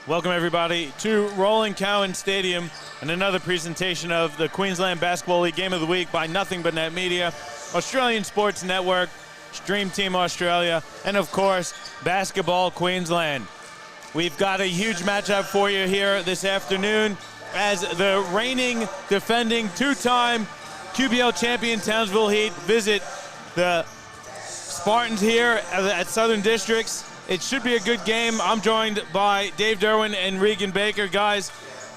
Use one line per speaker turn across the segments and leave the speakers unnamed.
Welcome, everybody, to Roland Cowan Stadium and another presentation of the Queensland Basketball League Game of the Week by Nothing But Net Media, Australian Sports Network, Stream Team Australia, and, of course, Basketball Queensland. We've got a huge matchup for you here this afternoon as the reigning, defending, two-time QBL champion Townsville Heat visit the Spartans here at Southern Districts. It should be a good game. I'm joined by Dave Derwin and Regan Baker. Guys,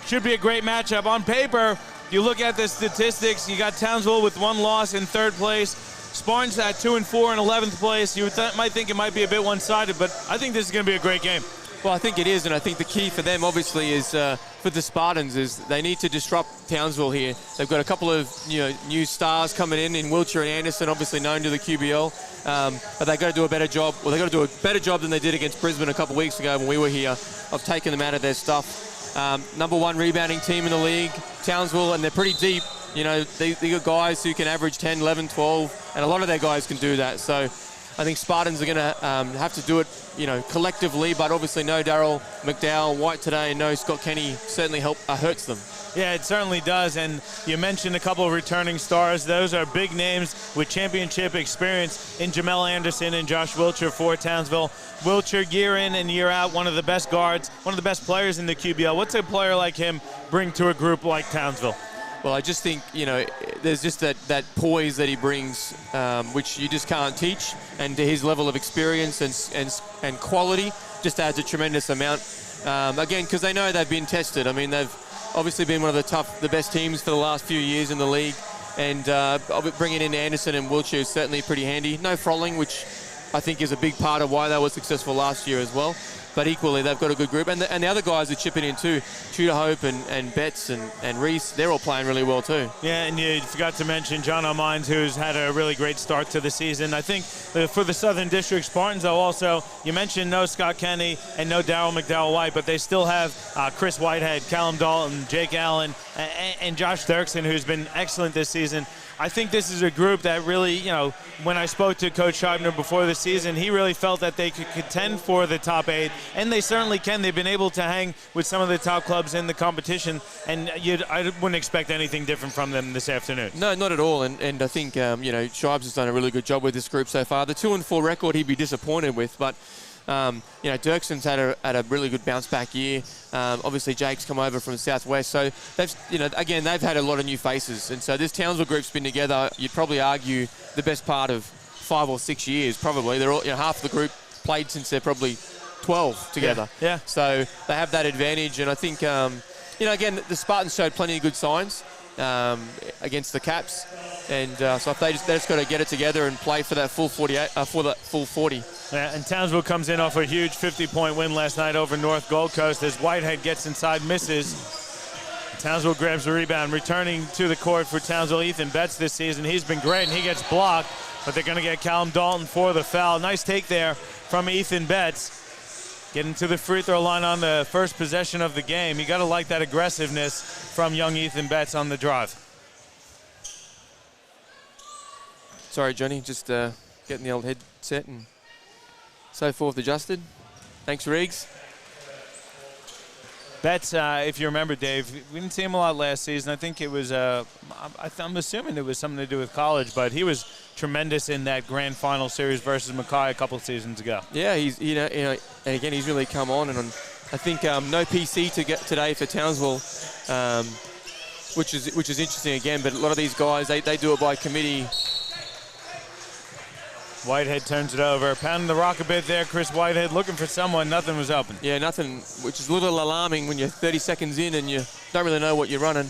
should be a great matchup. On paper, you look at the statistics, you got Townsville with one loss in third place, Spartans at 2-4 in 11th place. You might think it might be a bit one-sided, but I think this is going to be a great game.
Well, I think it is, and I think the key for them, obviously, is for the Spartans, is they need to disrupt Townsville here. They've got a couple of new stars coming in Wiltshire and Anderson, obviously known to the QBL, but they've got to do a better job. Well, they've got to do a better job than they did against Brisbane a couple of weeks ago when we were here, of taking them out of their stuff. Number one rebounding team in the league, Townsville, and they're pretty deep. They got guys who can average 10, 11, 12, and a lot of their guys can do that. So I think Spartans are going to have to do it, collectively, but obviously no Darryl McDowell White today, no Scott Kenny certainly hurts them.
Yeah, it certainly does, and you mentioned a couple of returning stars. Those are big names with championship experience in Jamel Anderson and Josh Wiltshire for Townsville. Wiltshire, year in and year out, one of the best guards, one of the best players in the QBL. What's a player like him bring to a group like Townsville?
Well, I just think, there's just that poise that he brings, which you just can't teach, and to his level of experience and quality just adds a tremendous amount. Again, because they know they've been tested. I mean, they've obviously been one of the best teams for the last few years in the league, and bringing in Anderson and Wiltshire is certainly pretty handy. No Frolling, which I think is a big part of why they were successful last year as well. But equally, they've got a good group. And the other guys are chipping in too. Tudor Hope and Betts and Reese, they're all playing really well too.
Yeah, and you forgot to mention John O'Mines, who's had a really great start to the season. I think for the Southern District Spartans, though, also, you mentioned no Scott Kenny and no Darryl McDowell White, but they still have Chris Whitehead, Callum Dalton, Jake Allen, and Josh Dirksen, who's been excellent this season. I think this is a group that really, when I spoke to Coach Scheibner before the season, he really felt that they could contend for the top 8, and they certainly can. They've been able to hang with some of the top clubs in the competition, and I wouldn't expect anything different from them this afternoon.
No, not at all, and I think, Scheibs has done a really good job with this group so far. The 2-4 record he'd be disappointed with, but Dirksen's had a really good bounce back year. Obviously, Jake's come over from the Southwest, so they've had a lot of new faces, and so this Townsville group's been together. You'd probably argue the best part of 5 or 6 years. Probably they're all half the group played since they're probably 12 together.
Yeah.
So they have that advantage, and I think again the Spartans showed plenty of good signs against the Caps, and so if they just got to get it together and play for that full 48, for that full 40.
Yeah, and Townsville comes in off a huge 50-point win last night over North Gold Coast as Whitehead gets inside, misses. Townsville grabs the rebound. Returning to the court for Townsville, Ethan Betts this season. He's been great, and he gets blocked, but they're going to get Callum Dalton for the foul. Nice take there from Ethan Betts. Getting to the free throw line on the first possession of the game. You got to like that aggressiveness from young Ethan Betts on the drive.
Sorry, Johnny, just getting the old headset and so forth adjusted. Thanks, Riggs.
Betts, if you remember, Dave, we didn't see him a lot last season. I think it was, I'm assuming it was something to do with college, but he was tremendous in that grand final series versus Mackay a couple seasons ago. Yeah,
he's, and again, he's really come on, and I think no PC to get today for Townsville, which is interesting again, but a lot of these guys, they do it by committee.
Whitehead turns it over, pounding the rock a bit there. Chris Whitehead looking for someone. Nothing was open.
Yeah, nothing, which is a little alarming when you're 30 seconds in and you don't really know what you're running.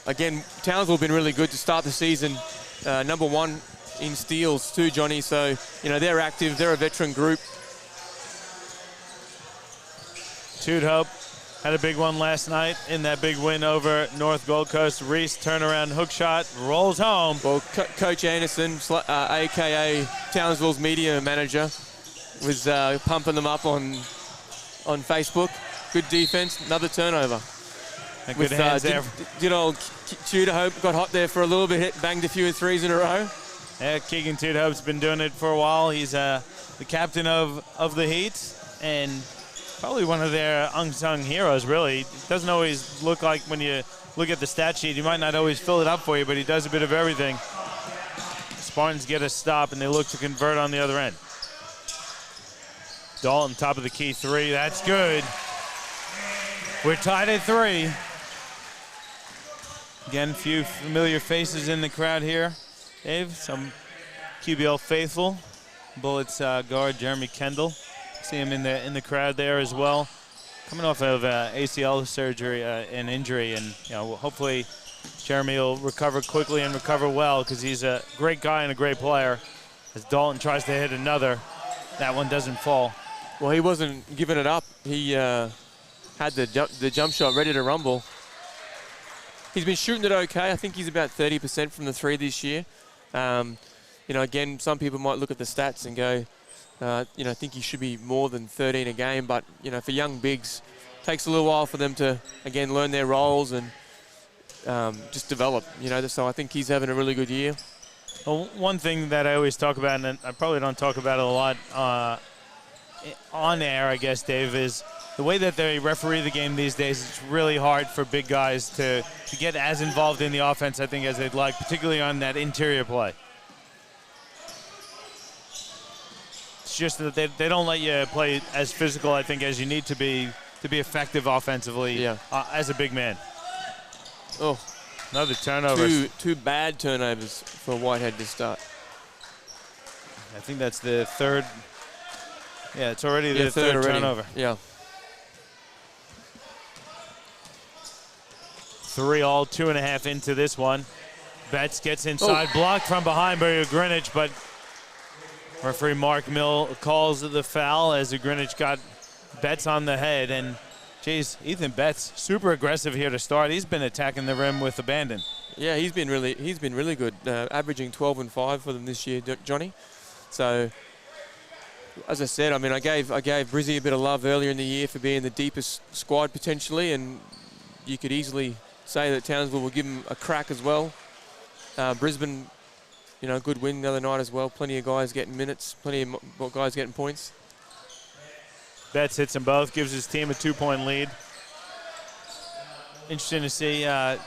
Again, Townsville have been really good to start the season. Number one in steals too, Johnny. So, they're active. They're a veteran group.
Tudor Hope had a big one last night in that big win over North Gold Coast. Reese turnaround hook shot, rolls home.
Well, Coach Anderson, a.k.a. Townsville's media manager, was pumping them up on Facebook. Good defense, another turnover.
And good hands there.
Did old Tudor Hope got hot there for a little bit, banged a few threes in a row.
Yeah, Keegan Tudor Hope's been doing it for a while. He's the captain of the Heat, and probably one of their unsung heroes, really. It doesn't always look like when you look at the stat sheet. He might not always fill it up for you, but he does a bit of everything. Spartans get a stop, and they look to convert on the other end. Dalton, top of the key three. That's good. We're tied at 3. Again, few familiar faces in the crowd here. Dave, some QBL faithful. Bullets guard Jeremy Kendall. See him in the crowd there as well. Coming off of ACL surgery and injury, and hopefully Jeremy will recover quickly and recover well, because he's a great guy and a great player. As Dalton tries to hit another, that one doesn't fall.
Well, he wasn't giving it up. He had the jump shot ready to rumble. He's been shooting it okay. I think he's about 30% from the 3 this year. Again, some people might look at the stats and go, think he should be more than 13 a game. But, for young bigs, it takes a little while for them to, again, learn their roles and just develop. So I think he's having a really good year.
Well, one thing that I always talk about, and I probably don't talk about it a lot on air, I guess, Dave, is the way that they referee the game these days. It's really hard for big guys to get as involved in the offense, I think, as they'd like, particularly on that interior play. It's just that they don't let you play as physical, I think, as you need to be effective offensively as a big man.
Oh,
another turnover.
Two bad turnovers for Whitehead to start.
I think that's the third. Yeah, it's already the third turnover.
Yeah.
3 all, 2.5 into this one. Betts gets inside, blocked from behind by Greenwich, but referee Mark Mill calls the foul as Greenwich got Betts on the head. And, geez, Ethan Betts, super aggressive here to start. He's been attacking the rim with abandon.
Yeah, he's been really good, averaging 12 and 5 for them this year, Johnny. So, as I said, I gave Brizzy a bit of love earlier in the year for being the deepest squad potentially, and you could easily say that Townsville will give him a crack as well. Brisbane, good win the other night as well. Plenty of guys getting minutes, plenty of guys getting points.
Betts hits them both, gives his team a 2-point lead. Interesting to see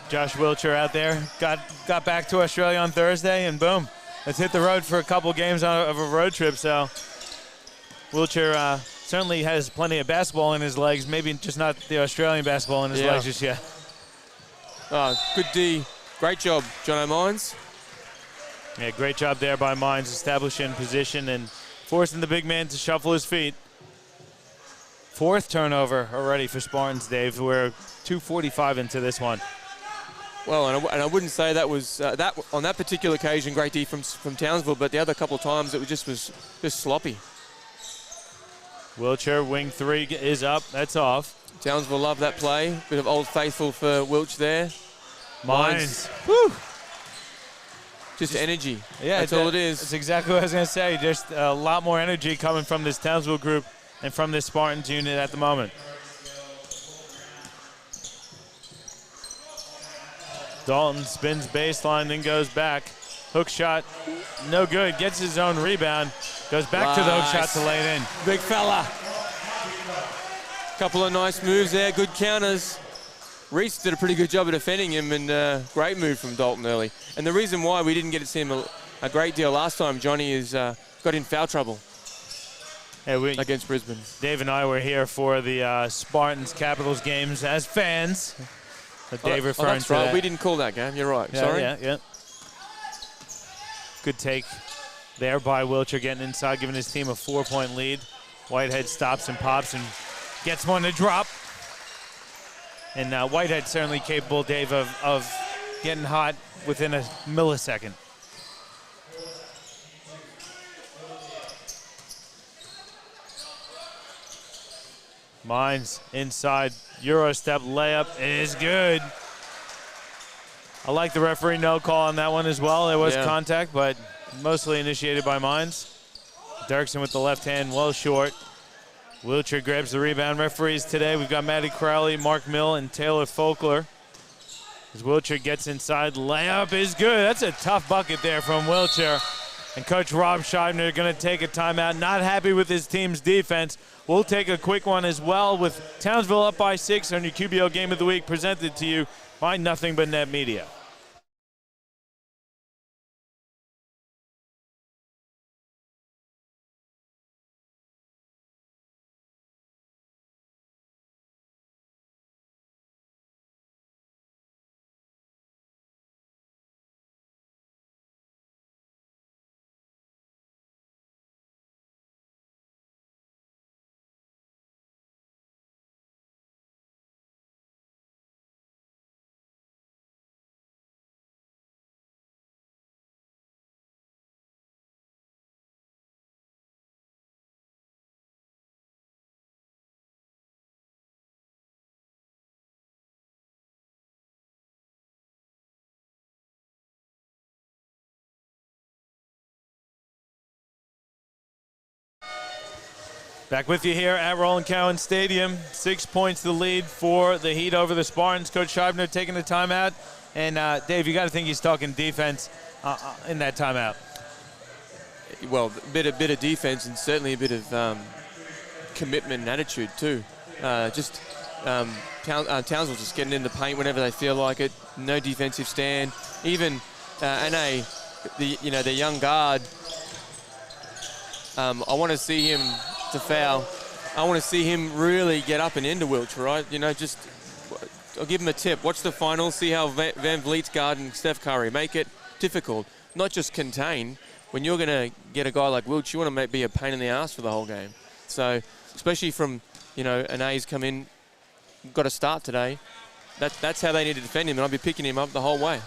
Josh Wiltshire out there. Got back to Australia on Thursday, and boom, let's hit the road for a couple games of a road trip. So Wiltshire certainly has plenty of basketball in his legs, maybe just not the Australian basketball in his legs just yet.
Good D. Great job, John O'Mines.
Yeah, great job there by Mines, establishing position and forcing the big man to shuffle his feet. 4th turnover already for Spartans, Dave. We're 2:45 into this one.
Well, and I wouldn't say that was on that particular occasion great D from Townsville, but the other couple of times it was just sloppy.
Wiltshire, wing 3 is up. That's off.
Townsville love that play. Bit of Old Faithful for Wiltsh there.
Mines.
Woo! Just energy. Yeah, that's all it is.
That's exactly what I was going to say. Just a lot more energy coming from this Townsville group and from this Spartans unit at the moment. Dalton spins baseline, then goes back. Hook shot, no good. Gets his own rebound. Goes back to the hook shot to lay it in.
Big fella. Couple of nice moves there, good counters. Reese did a pretty good job of defending him, and great move from Dalton early. And the reason why we didn't get to see him a great deal last time, Johnny, is got in foul trouble against Brisbane.
Dave and I were here for the Spartans Capitals games as fans. Dave referring
that's
to
right.
that.
We didn't call that game. You're right.
Yeah,
Sorry.
Yeah. Good take there by Wiltshire, getting inside, giving his team a 4-point lead. Whitehead stops and pops and gets one to drop. And Whitehead certainly capable, Dave, of getting hot within a millisecond. Mines inside, Euro step layup is good. I like the referee no call on that one as well. There was contact, but mostly initiated by Mines. Dirksen with the left hand, well short. Wiltshire grabs the rebound. Referees today, we've got Matty Crowley, Mark Mill, and Taylor Folkler. As Wiltshire gets inside, layup is good. That's a tough bucket there from Wiltshire. And Coach Rob Scheibner going to take a timeout. Not happy with his team's defense. We'll take a quick one as well with Townsville up by 6 on your QBO Game of the Week, presented to you by Nothing But Net Media. Back with you here at Roland Cowan Stadium. 6 points the lead for the Heat over the Spartans. Coach Scheibner taking the timeout. And, Dave, you got to think he's talking defense in that timeout.
Well, a bit of defense and certainly a bit of commitment and attitude too. Townsville just getting in the paint whenever they feel like it. No defensive stand. Even the young guard. I want to see him to foul. I want to see him really get up and into Wiltshire, right? I'll give him a tip. Watch the final, see how Van Vliet's guarding Steph Curry. Make it difficult, not just contain. When you're going to get a guy like Wiltshire, you want to be a pain in the ass for the whole game. So, especially from, an A's come in, got a start today. That's how they need to defend him, and I'll be picking him up the whole way.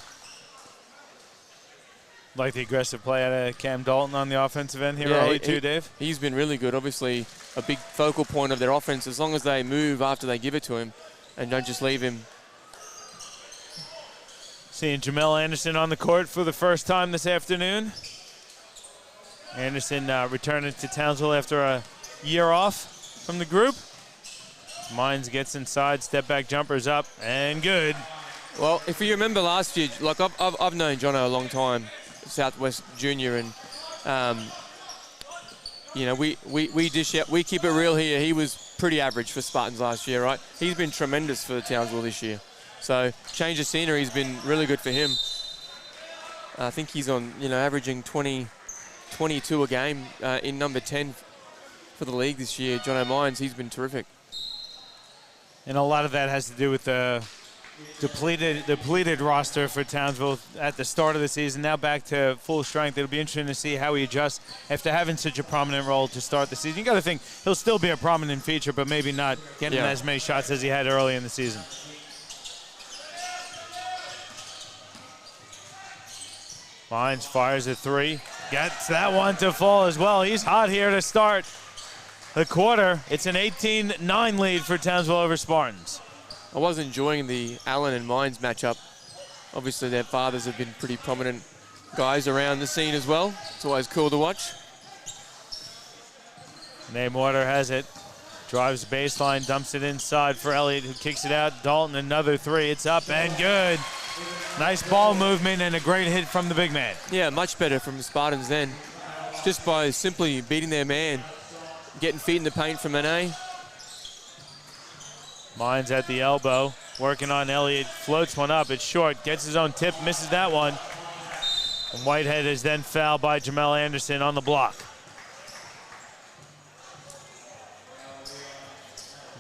Like the aggressive play out of Cam Dalton on the offensive end here early too, Dave?
He's been really good. Obviously, a big focal point of their offense, as long as they move after they give it to him and don't just leave him.
Seeing Jamel Anderson on the court for the first time this afternoon. Anderson returning to Townsville after a year off from the group. Mines gets inside, step-back jumper's up, and good.
Well, if you remember last year, like I've known Jono a long time, Southwest Junior, and we dish out, we keep it real here. He was pretty average for Spartans last year, right? He's been tremendous for Townsville this year. So change of scenery has been really good for him. I think he's on, averaging 22 a game in number 10 for the league this year. Jono Mines, he's been terrific.
And a lot of that has to do with the depleted roster for Townsville at the start of the season. Now back to full strength. It'll be interesting to see how he adjusts after having such a prominent role to start the season. You got to think he'll still be a prominent feature, but maybe not getting as many shots as he had early in the season. Mines fires a three. Gets that one to fall as well. He's hot here to start the quarter. It's an 18-9 lead for Townsville over Spartans.
I was enjoying the Allen and Mines matchup. Obviously, their fathers have been pretty prominent guys around the scene as well. It's always cool to watch.
Water has it. Drives baseline, dumps it inside for Elliott, who kicks it out. Dalton, another three. It's up and good. Nice ball movement and a great hit from the big man.
Yeah, much better from the Spartans then. Just by simply beating their man, getting feet in the paint from N.A.
Mines at the elbow, working on Elliott, floats one up, it's short, gets his own tip, misses that one. And Whitehead is then fouled by Jamel Anderson on the block.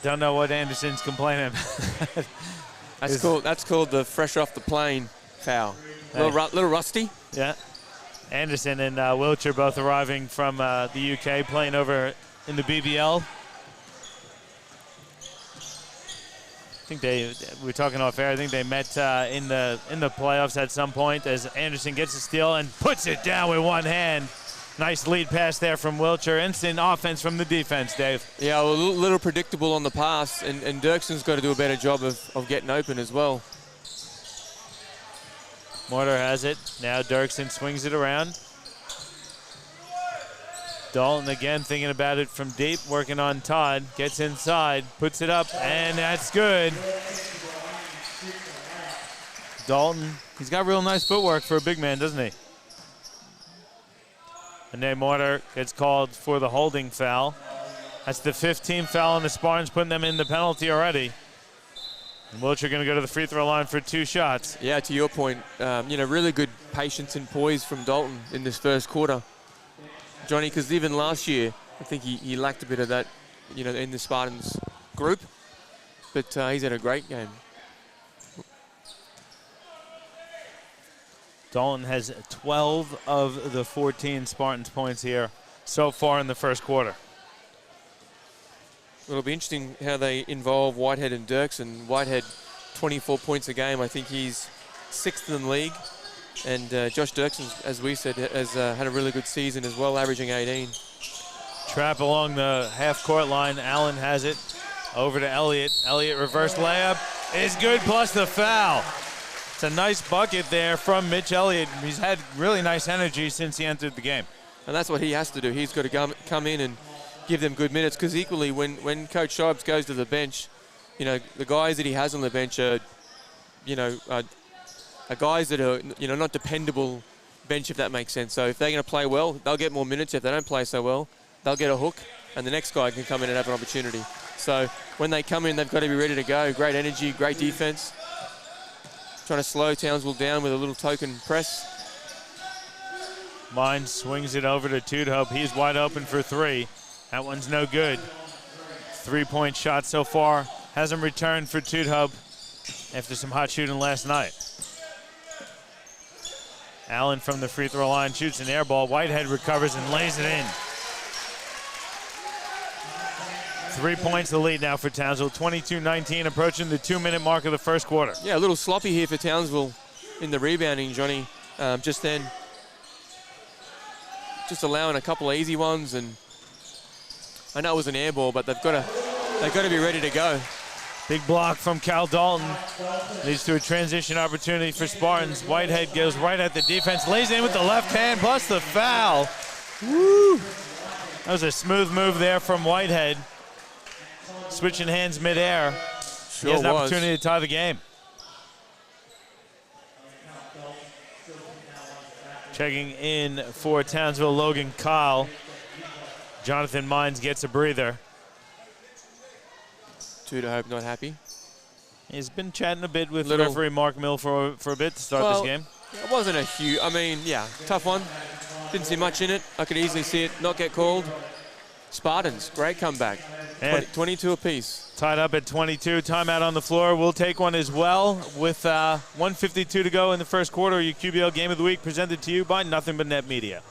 Don't know what Anderson's complaining about.
That's called the fresh off the plane foul. Little rusty.
Yeah. Anderson and Wiltshire both arriving from the UK, playing over in the BBL. I think we were talking off air. I think they met in the playoffs at some point as Anderson gets a steal and puts it down with one hand. Nice lead pass there from Wiltshire. Instant offense from the defense, Dave.
Yeah, well, a little predictable on the pass, and Dirkson's got to do a better job of getting open as well.
Mortar has it. Now Dirksen swings it around. Dalton again thinking about it from deep, working on Todd. Gets inside, puts it up, and that's good. Dalton, he's got real nice footwork for a big man, doesn't he? And then Mortar gets called for the holding foul. That's the 15th foul on the Spartans, putting them in the penalty already. And Wiltshire going to go to the free throw line for 2 shots.
Yeah, to your point, really good patience and poise from Dalton in this first quarter, Johnny, because even last year, I think he lacked a bit of that, in the Spartans group. But he's had a great game.
Dalton has 12 of the 14 Spartans points here so far in the first quarter.
It'll be interesting how they involve Whitehead and Dirksen. Whitehead, 24 points a game. I think he's 6th in the league. And Josh Dirksen, as we said, has had a really good season as well, averaging 18.
Trap along the half-court line. Allen has it. Over to Elliott. Elliott reverse layup is good, plus the foul. It's a nice bucket there from Mitch Elliott. He's had really nice energy since he entered the game.
And that's what he has to do. He's got to come in and give them good minutes, because equally when Coach Shibes goes to the bench, the guys that he has on the bench are guys that are not dependable bench, if that makes sense. So if they're going to play well, they'll get more minutes. If they don't play so well, they'll get a hook, and the next guy can come in and have an opportunity. So when they come in, they've got to be ready to go. Great energy, great defense. Trying to slow Townsville down with a little token press.
Mines swings it over to Tudhope. He's wide open for 3. That one's no good. 3-point shot so far. Hasn't returned for Tudhope after some hot shooting last night. Allen from the free throw line shoots an air ball. Whitehead recovers and lays it in. 3 points the lead now for Townsville. 22-19, approaching the 2-minute mark of the first quarter.
Yeah, a little sloppy here for Townsville in the rebounding, Johnny. Just then, just allowing a couple of easy ones, and I know it was an air ball, but they've got to be ready to go.
Big block from Cal Dalton leads to a transition opportunity for Spartans. Whitehead goes right at the defense, lays in with the left hand, plus the foul. Woo! That was a smooth move there from Whitehead. Switching hands midair.
Sure,
he has an opportunity to tie the game. Checking in for Townsville, Logan Kyle. Jonathan Mines gets a breather.
Tudhope not happy.
He's been chatting a bit with referee Mark Mill for a bit to start this game.
It wasn't a huge, tough one. Didn't see much in it. I could easily see it not get called. Spartans, great comeback. 22 apiece.
Tied up at 22. Timeout on the floor. We'll take one as well with 1:52 to go in the first quarter. Your QBL Game of the Week presented to you by Nothing But Net Media.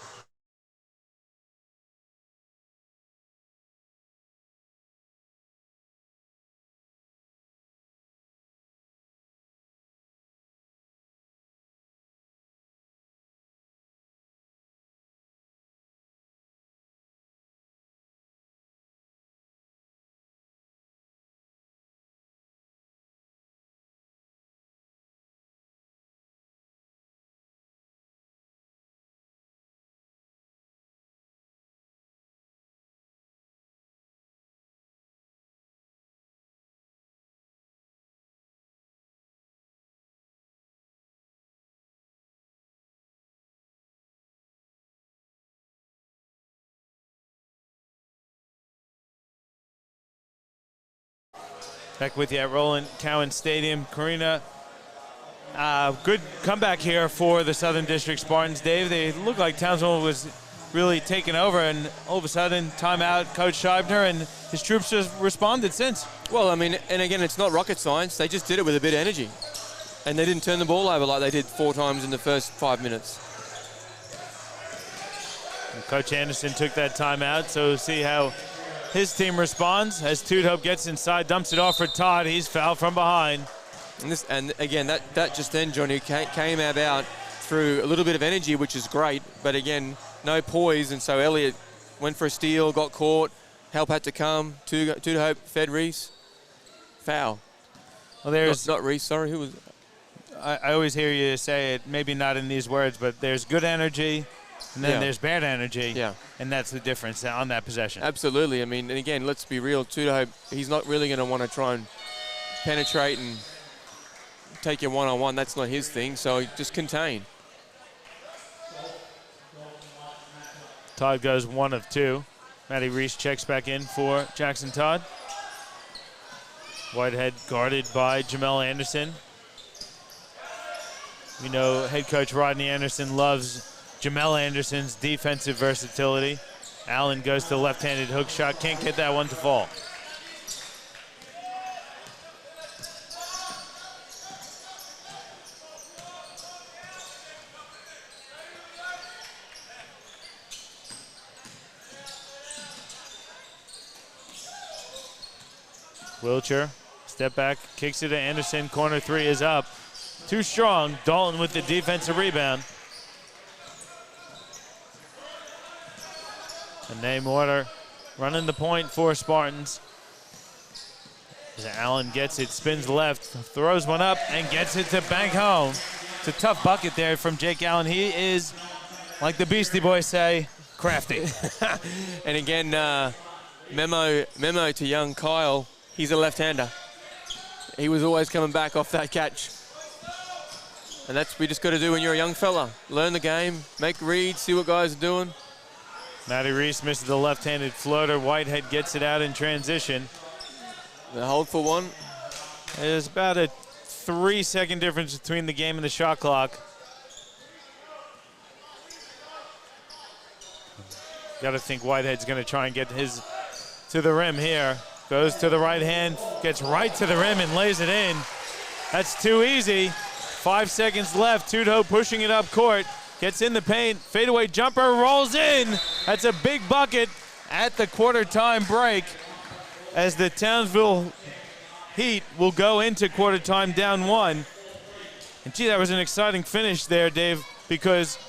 Back with you at Roland Cowan Stadium. Karina, good comeback here for the Southern District Spartans. Dave, they looked like Townsville was really taking over, and all of a sudden, timeout, Coach Scheibner and his troops just responded since.
Well, and again, it's not rocket science. They just did it with a bit of energy. And they didn't turn the ball over like they did 4 times in the first 5 minutes.
And Coach Anderson took that timeout, so we'll see how his team responds as Tudhope gets inside, dumps it off for Todd. He's fouled from behind.
And again, that just then, Johnny, came about through a little bit of energy, which is great. But again, no poise, and so Elliott went for a steal, got caught. Help had to come. Tudhope fed Reese. Foul.
Well, there's
not Reese. Sorry, who was?
I always hear you say it, maybe not in these words, but there's good energy. And then there's bad energy, and that's the difference on that possession.
Absolutely. I mean, and again, let's be real. Tudhope, he's not really going to want to try and penetrate and take you one-on-one. That's not his thing, so just contain.
Todd goes 1 of 2. Matty Reese checks back in for Jackson Todd. Whitehead guarded by Jamel Anderson. We know head coach Rodney Anderson loves Jamel Anderson's defensive versatility. Allen goes to the left-handed hook shot. Can't get that one to fall. Wilcher, step back, kicks it to Anderson. Corner 3 is up. Too strong. Dalton with the defensive rebound. And Nay Mortar running the point for Spartans. As Allen gets it, spins left, throws one up, and gets it to bank home. It's a tough bucket there from Jake Allen. He is, like the Beastie Boys say, crafty.
And again, memo to young Kyle. He's a left-hander. He was always coming back off that catch. And that's what we just got to do when you're a young fella. Learn the game, make reads, see what guys are doing.
Matty Reese misses the left-handed floater. Whitehead gets it out in transition.
The hold for one.
There's about a 3-second difference between the game and the shot clock. Got to think Whitehead's going to try and get his to the rim here. Goes to the right hand, gets right to the rim and lays it in. That's too easy. 5 seconds left. Tudhope pushing it up court. Gets in the paint. Fadeaway jumper rolls in. That's a big bucket at the quarter time break as the Townsville Heat will go into quarter time down 1. And gee, that was an exciting finish there, Dave, because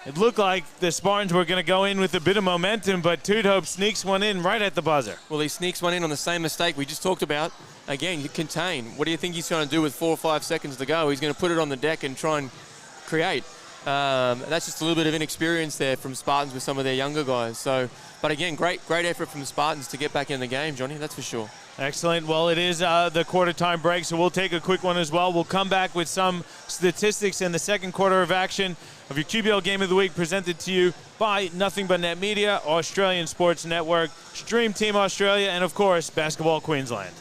it looked like the Spartans were going to go in with a bit of momentum, but Tudhope sneaks one in right at the buzzer.
Well, he sneaks one in on the same mistake we just talked about. Again, you contain. What do you think he's going to do with 4 or 5 seconds to go? He's going to put it on the deck and try and create. That's just a little bit of inexperience there from Spartans with some of their younger guys. So, but again, great effort from the Spartans to get back in the game, Johnny, that's for sure.
Excellent. Well, it is the quarter time break, so we'll take a quick one as well. We'll come back with some statistics in the second quarter of action of your QBL Game of the Week, presented to you by Nothing But Net Media, Australian Sports Network, Stream Team Australia, and of course, Basketball Queensland.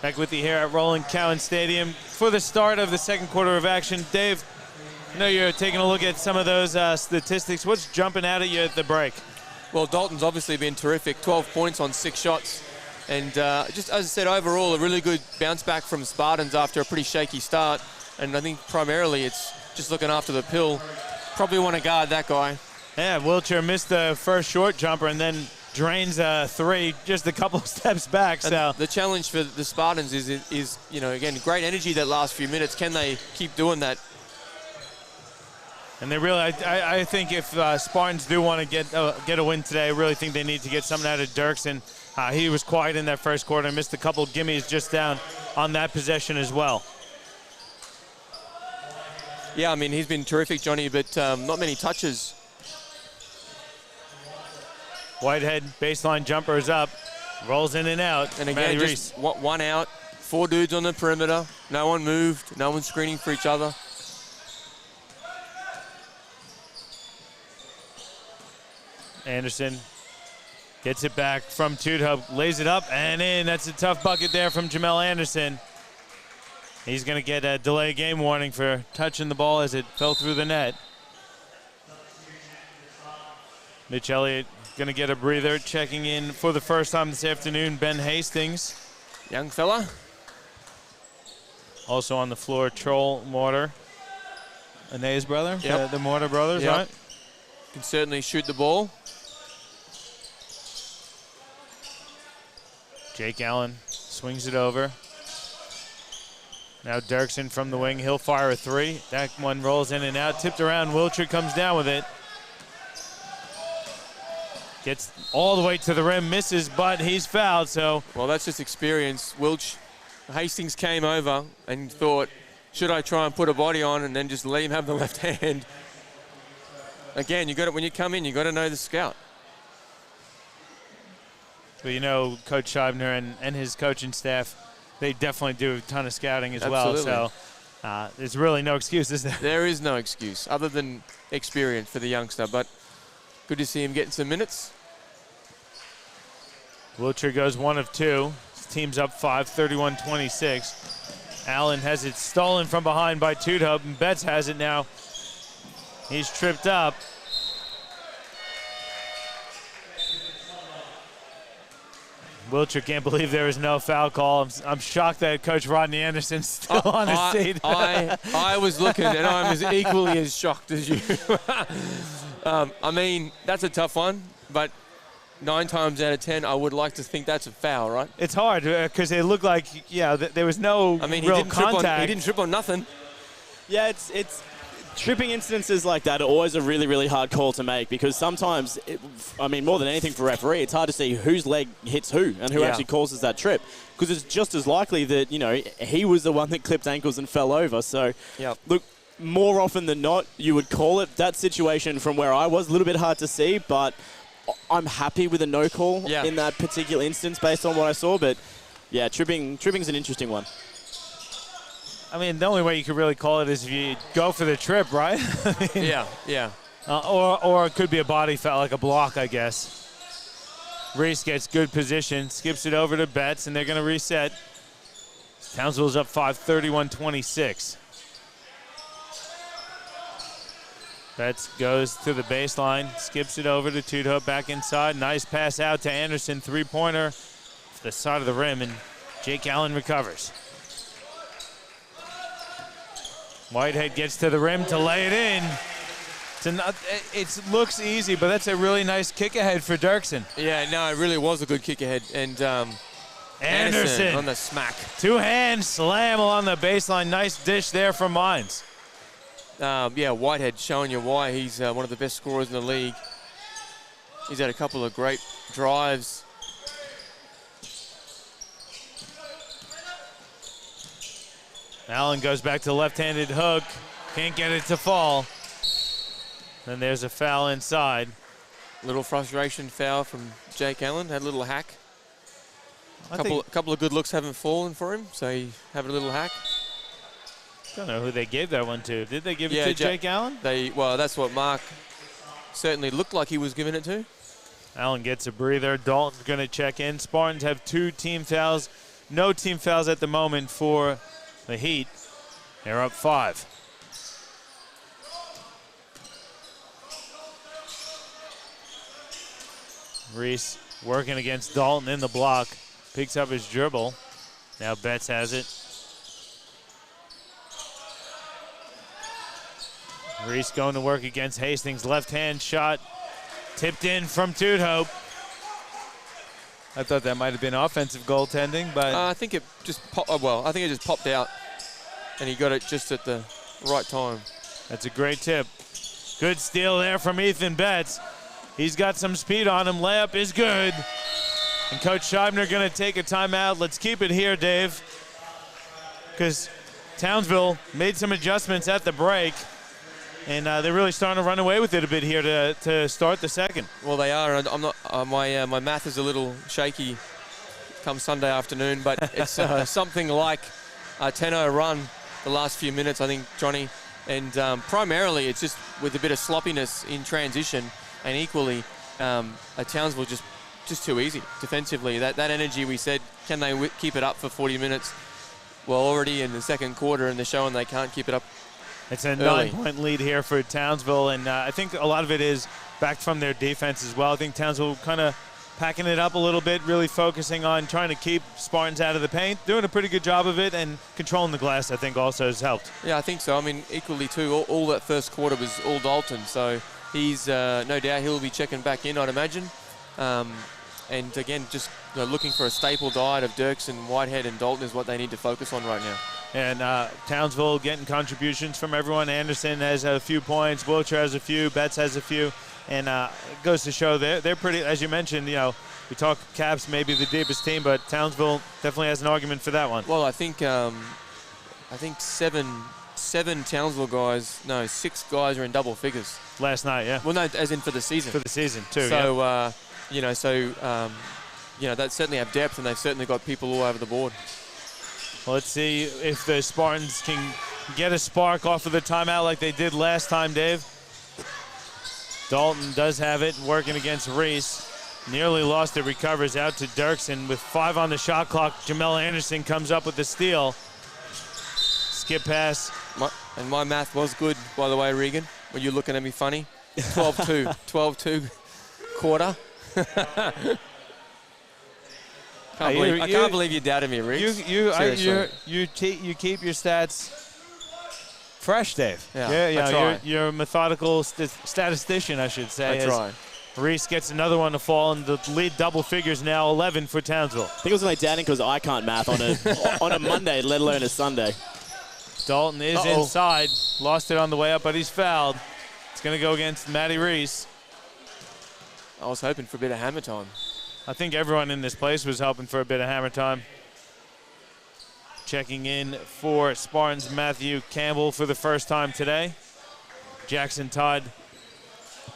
Back with you here at Roland Cowan Stadium for the start of the second quarter of action. Dave, I know you're taking a look at some of those statistics. What's jumping out at you at the break?
Well, Dalton's obviously been terrific. 12 points on 6 shots. And just as I said, overall, a really good bounce back from Spartans after a pretty shaky start. And I think primarily it's just looking after the pill. Probably want to guard that guy.
Yeah, Wilcher missed the first short jumper and then drains a 3 just a couple of steps back. So
the challenge for the Spartans is, you know, again, great energy that last few minutes. Can they keep doing that?
And they really, I think if Spartans do want to get a win today, I really think they need to get something out of Dirksen. He was quiet in that first quarter, missed a couple gimmies just down on that possession as well.
Yeah, I mean, he's been terrific, Johnny, but not many touches.
Whitehead, baseline jumper is up, rolls in and out.
And again, just one out, 4 dudes on the perimeter. No one moved, no one screening for each other.
Anderson gets it back from Tudhope, lays it up and in. That's a tough bucket there from Jamel Anderson. He's going to get a delay game warning for touching the ball as it fell through the net. Mitch Elliott going to get a breather. Checking in for the first time this afternoon, Ben Hastings.
Young fella.
Also on the floor, Troll Mortar. Anae's brother?
Yep.
The Mortar brothers,
Yep.
right?
Can certainly shoot the ball.
Jake Allen swings it over. Now Dirksen from the wing. He'll fire a three. That one rolls in and out. Tipped around. Wilcher comes down with it. Gets all the way to the rim. Misses, but he's fouled, so.
Well, that's just experience. Hastings came over and thought, should I try and put a body on and then just let him have the left hand? Again, when you come in, you got to know the scout.
But you know, Coach Scheibner and his coaching staff, they definitely do a ton of scouting as well. So there's really no excuse, is there?
There is no excuse other than experience for the youngster. But good to see him getting some minutes.
Wilcher goes 1 of 2. His team's up 5, 31-26. Allen has it stolen from behind by Tudhope, and Betts has it now. He's tripped up. Wilcher can't believe there was no foul call. I'm shocked that Coach Rodney Anderson's still on his seat.
I was looking, and I'm as equally as shocked as you. I mean, that's a tough one, but 9 times out of 10, I would like to think that's a foul, right?
It's hard because it looked like, there was no real contact.
He didn't trip on nothing.
Yeah, it's tripping incidences like that are always a really, really hard call to make because sometimes, more than anything for a referee, it's hard to see whose leg hits who and who actually causes that trip because it's just as likely that, he was the one that clipped ankles and fell over. So, look, more often than not, you would call it. That situation from where I was, a little bit hard to see, but I'm happy with a no call in that particular instance based on what I saw. But, yeah, tripping's an interesting one.
I mean, the only way you could really call it is if you go for the trip, right?
Yeah.
Or it could be a body foul, like a block, I guess. Reese gets good position, skips it over to Betts, and they're going to reset. Townsville's up 5, 31-26. Betts goes to the baseline, skips it over to Tudhope, back inside. Nice pass out to Anderson, three-pointer to the side of the rim, and Jake Allen recovers. Whitehead gets to the rim to lay it in. It looks easy, but that's a really nice kick ahead for Dirksen.
Yeah, no, it really was a good kick ahead. And
Anderson
on the smack.
Two-hand slam along the baseline. Nice dish there from Mines.
Whitehead showing you why he's one of the best scorers in the league. He's had a couple of great drives.
Allen goes back to the left-handed hook. Can't get it to fall. Then there's a foul inside.
Little frustration foul from Jake Allen. Had a little hack. A couple of good looks haven't fallen for him, so he had a little hack.
Don't know who they gave that one to. Did they give it to Jake Allen?
That's what Mark certainly looked like he was giving it to.
Allen gets a breather. Dalton's going to check in. Spartans have 2 team fouls. No team fouls at the moment for the Heat. They're up 5. Reese working against Dalton in the block. Picks up his dribble. Now Betts has it. Reese going to work against Hastings. Left-hand shot. Tipped in from Tudhope. I thought that might have been offensive goaltending, but
I think it just popped out, and he got it just at the right time.
That's a great tip. Good steal there from Ethan Betts. He's got some speed on him. Layup is good. And Coach Scheibner going to take a timeout. Let's keep it here, Dave, because Townsville made some adjustments at the break, and they're really starting to run away with it a bit here to start the second.
Well, they are. I'm not. My math is a little shaky come Sunday afternoon, but it's something like a 10-0 run the last few minutes, I think, Johnny. And primarily, it's just with a bit of sloppiness in transition, and equally, Townsville just too easy defensively. That energy, we said, can they keep it up for 40 minutes? well, already in the second quarter, and they're showing they can't keep it up.
It's a
early.
9-point lead here for Townsville, and I think a lot of it is back from their defense as well. I think Townsville kind of packing it up a little bit, really focusing on trying to keep Spartans out of the paint, doing a pretty good job of it, and controlling the glass, I think, also has helped.
Yeah, I think so. I mean, equally, too, all that first quarter was all Dalton, so he's no doubt he'll be checking back in, I'd imagine. And, again, just looking for a staple diet of Dirksen, Whitehead, and Dalton is what they need to focus on right now.
And Townsville getting contributions from everyone. Anderson has a few points. Wiltshire has a few. Betts has a few. And it goes to show they're pretty, as you mentioned, we talk Caps maybe the deepest team, but Townsville definitely has an argument for that one.
Well, I think seven Townsville guys, no, 6 guys are in double figures.
Last night, yeah.
Well, no, as in for the season.
For the season, too,
so,
yeah.
They certainly have depth, and they've certainly got people all over the board.
Well, let's see if the Spartans can get a spark off of the timeout like they did last time, Dave. Dalton does have it, working against Reese. Nearly lost it, recovers out to Dirksen with 5 on the shot clock. Jamel Anderson comes up with the steal. Skip pass.
And my math was good, by the way, Regan. Were you looking at me funny? 12-2. 12-2 quarter. I can't believe you doubted me, Riggs.
You keep your stats fresh, Dave.
Yeah,
you're a methodical statistician, I should say.
I try.
Reese gets another one to fall, and the lead double figures now, 11 for Townsville.
I think it was my doubting because I can't math on a Monday, let alone a Sunday.
Dalton is inside. Lost it on the way up, but he's fouled. It's going to go against Matty Reese.
I was hoping for a bit of hammer time.
I think everyone in this place was hoping for a bit of hammer time. Checking in for Spartans, Matthew Campbell for the first time today. Jackson Todd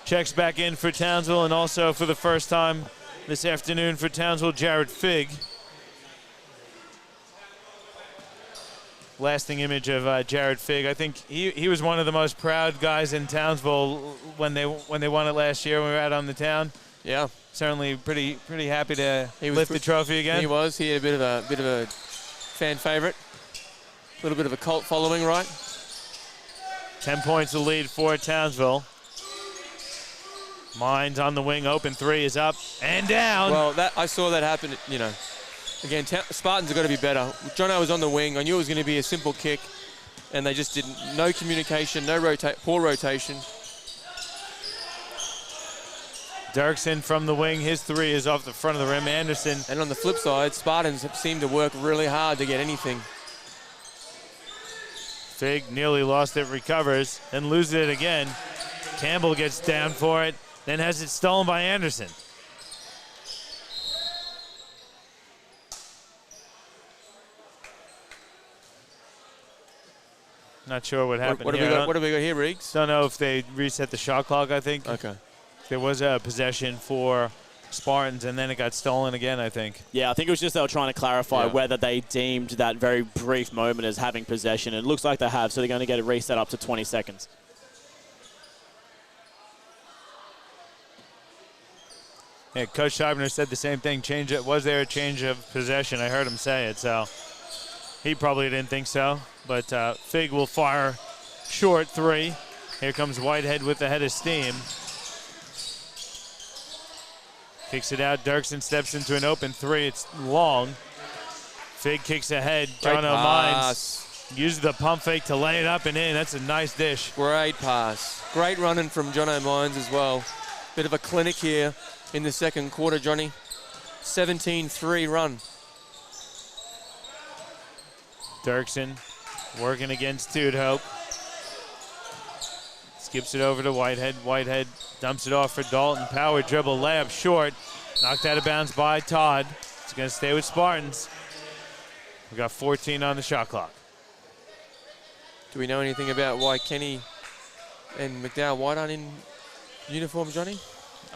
checks back in for Townsville, and also for the first time this afternoon for Townsville, Jared Figg. Lasting image of Jared Figg. I think he was one of the most proud guys in Townsville when they won it last year when we were out on the town.
Yeah.
Certainly pretty happy to lift the trophy again.
He was. He had a bit of a fan favorite. A little bit of a cult following, right?
10 points to lead for Townsville. Mines on the wing, open 3 is up and down.
Well, I saw that happen, Again, Spartans have got to be better. Jono was on the wing. I knew it was going to be a simple kick, and they just didn't. No communication, poor rotation.
Dirksen from the wing. His 3 is off the front of the rim. Anderson.
And on the flip side, Spartans seem to work really hard to get anything.
Figg nearly lost it, recovers, and loses it again. Campbell gets down for it, then has it stolen by Anderson. Not sure what happened
what
here.
What have we got here, Riggs?
Don't know if they reset the shot clock, I think.
Okay.
There was a possession for Spartans, and then it got stolen again, I think.
Yeah, I think it was just they were trying to clarify whether they deemed that very brief moment as having possession. It looks like they have, so they're going to get it reset up to 20 seconds.
Yeah, Coach Scheibner said the same thing. Was there a change of possession? I heard him say it, so he probably didn't think so. But Figg will fire short 3. Here comes Whitehead with the head of steam. Kicks it out. Dirksen steps into an open 3. It's long. Figg kicks ahead. Jono Mines uses the pump fake to lay it up and in. That's a nice dish.
Great pass. Great running from Jono Mines as well. Bit of a clinic here in the second quarter, Johnny. 17-3 run.
Dirksen working against Tudhope. Skips it over to Whitehead. Whitehead dumps it off for Dalton. Power dribble, layup short. Knocked out of bounds by Todd. It's going to stay with Spartans. We got 14 on the shot clock.
Do we know anything about why Kenny and McDowell White aren't in uniform, Johnny?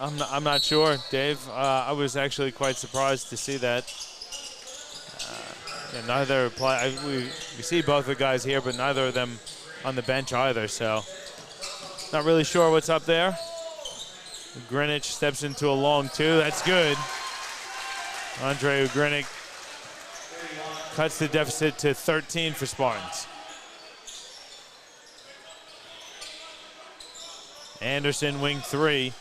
I'm not sure, Dave. I was actually quite surprised to see that. Neither play. We see both the guys here, but neither of them on the bench either. So, not really sure what's up there. Greenwich steps into a long 2. That's good. Andre Ugrinik cuts the deficit to 13 for Spartans. Anderson, wing 3.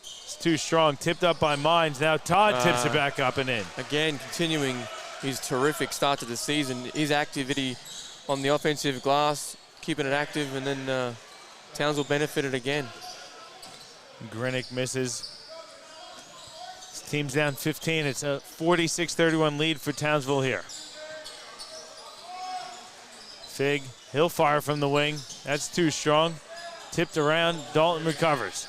It's too strong, tipped up by Mines. Now Todd tips it back up and in.
Again, continuing his terrific start to the season. His activity on the offensive glass, keeping it active, and then Townsville benefited again.
Grinick misses. His team's down 15. It's a 46-31 lead for Townsville here. Fig, he'll fire from the wing. That's too strong. Tipped around, Dalton recovers.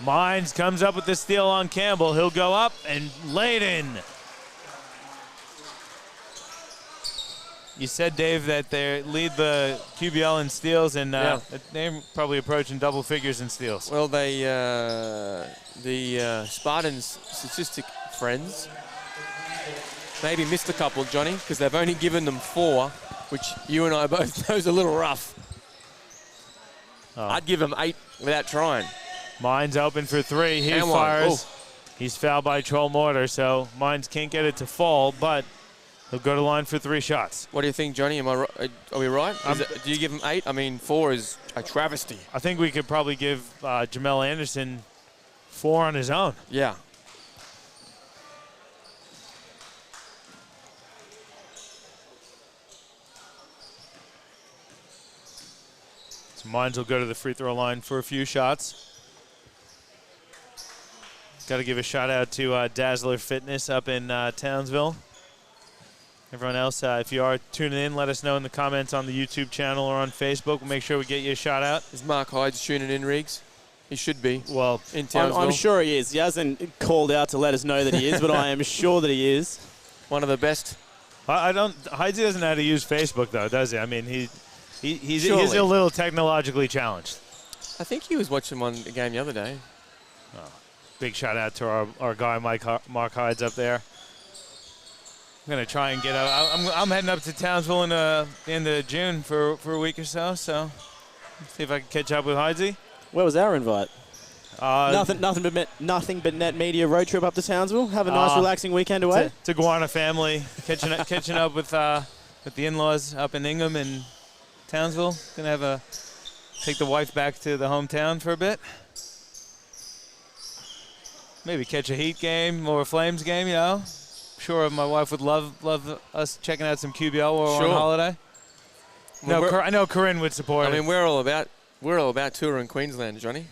Mines comes up with the steal on Campbell. He'll go up and laid in. You said, Dave, that they lead the QBL in steals, and they're probably approaching double figures in steals.
Well, the Spartans statistic friends maybe missed a couple, Johnny, because they've only given them 4, which you and I both know is a little rough. I'd give them 8 without trying.
Mines open for 3. He fires. He's fouled by Troll Mortar, so Mines can't get it to fall, but he'll go to line for 3 shots.
What do you think, Johnny? Are we right? Do you give him 8? I mean, 4 is a travesty.
I think we could probably give Jamel Anderson 4 on his own.
Yeah.
So Mines will go to the free throw line for a few shots. Got to give a shout out to Dazzler Fitness up in Townsville. Everyone else, if you are tuning in, let us know in the comments on the YouTube channel or on Facebook. We'll make sure we get you a shout out.
Is Mark Hyde's tuning in, Riggs? He should be.
Well,
in Townsville.
I'm sure he is. He hasn't called out to let us know that he is, but I am sure that he is.
One of the best.
Hyde doesn't know how to use Facebook, though, does he? I mean, he's a little technologically challenged.
I think he was watching the game the other day.
Oh. Big shout out to our guy, Mark Hydes, up there. I'm going to try and get out. I'm heading up to Townsville in the end of June for a week or so see if I can catch up with Hydesy.
Where was our invite? Nothing but net media road trip up to Townsville. Have a nice, relaxing weekend away.
To Guana family, catching up with the in-laws up in Ingham and Townsville. Gonna take the wife back to the hometown for a bit. Maybe catch a Heat game or a Flames game, you know. Sure, my wife would love us checking out some QBL while we're on holiday. No, I know Corinne would support it.
I mean, we're all about touring Queensland, Johnny.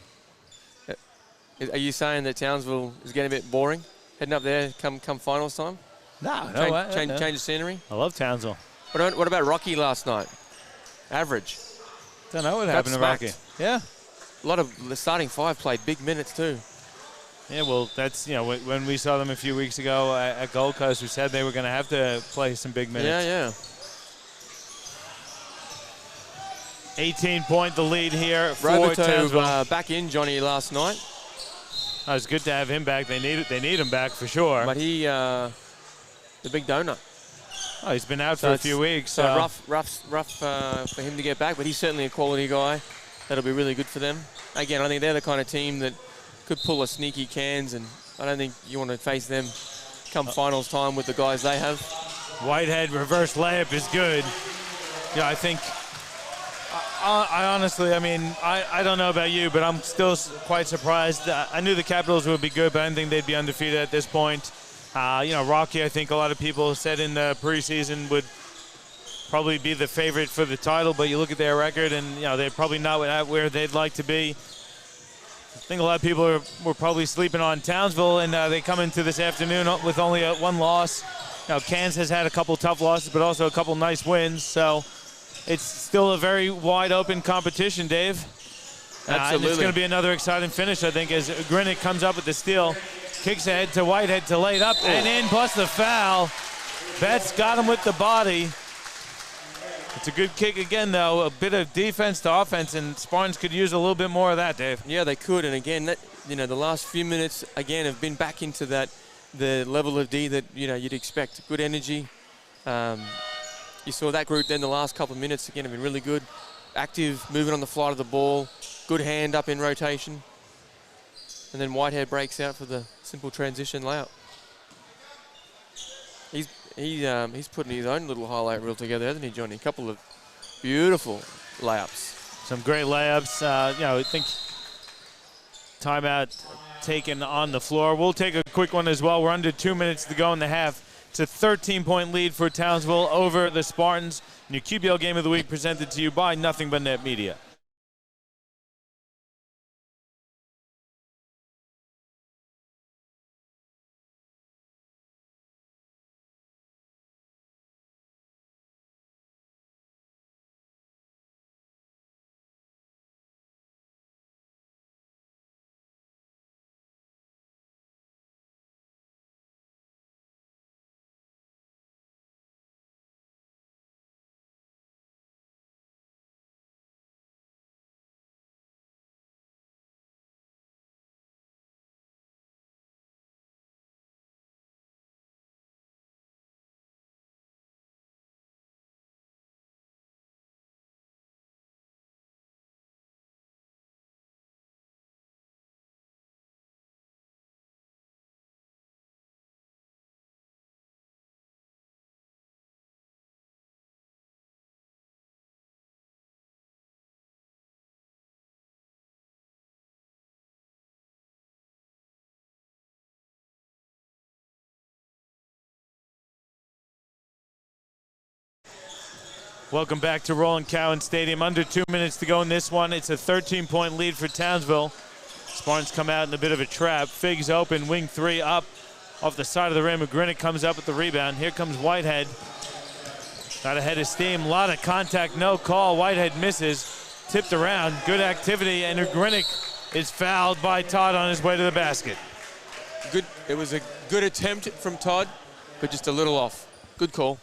Are you saying that Townsville is getting a bit boring, heading up there come finals time?
No,
change the scenery.
I love Townsville.
What about Rocky last night? Average.
Don't know what happened to Rocky. Yeah.
A lot of the starting 5 played big minutes too.
Yeah, well, that's, when we saw them a few weeks ago at Gold Coast, we said they were going to have to play some big minutes.
Yeah.
18-point the lead here for Townsville.
Back in, Johnny, last night.
Oh, it's good to have him back. They need him back for sure.
But he, the big donor.
Oh, he's been out for a few weeks.
So rough for him to get back, but he's certainly a quality guy. That'll be really good for them. Again, I think they're the kind of team that could pull a sneaky Cairns, and I don't think you want to face them come finals time with the guys they have.
Whitehead reverse layup is good. Yeah, I think, I honestly, I don't know about you, but I'm still quite surprised. I knew the Capitals would be good, but I didn't think they'd be undefeated at this point. Rocky, I think a lot of people said in the preseason would probably be the favorite for the title, but you look at their record and, they're probably not where they'd like to be. I think a lot of people were probably sleeping on Townsville, and they come into this afternoon with only one loss. Cairns has had a couple tough losses, but also a couple nice wins, so it's still a very wide-open competition, Dave.
Absolutely.
It's going to be another exciting finish, I think, as Grinick comes up with the steal, kicks ahead to Whitehead to lay it up and in, plus the foul. Betts got him with the body. It's a good kick again, though. A bit of defense to offense, and Spartans could use a little bit more of that, Dave.
Yeah, they could. And again, the last few minutes again have been back into the level of D that you'd expect. Good energy. You saw that group then the last couple of minutes again have been really good, active, moving on the flight of the ball, good hand up in rotation. And then Whitehead breaks out for the simple transition layup. He's putting his own little highlight reel together, hasn't he, Johnny? A couple of beautiful layups.
Some great layups. I think timeout taken on the floor. We'll take a quick one as well. We're under 2 minutes to go in the half. It's a 13-point lead for Townsville over the Spartans. Your QBL Game of the Week presented to you by Nothing But Net Media. Welcome back to Roland Cowan Stadium. Under 2 minutes to go in this one. It's a 13-point lead for Townsville. Spartans come out in a bit of a trap. Figs open, wing three up off the side of the rim. Ugrinik comes up with the rebound. Here comes Whitehead. Got ahead of steam. A lot of contact, no call. Whitehead misses. Tipped around. Good activity, and Ugrinik is fouled by Todd on his way to the basket.
Good. It was a good attempt from Todd, but just a little off. Good call.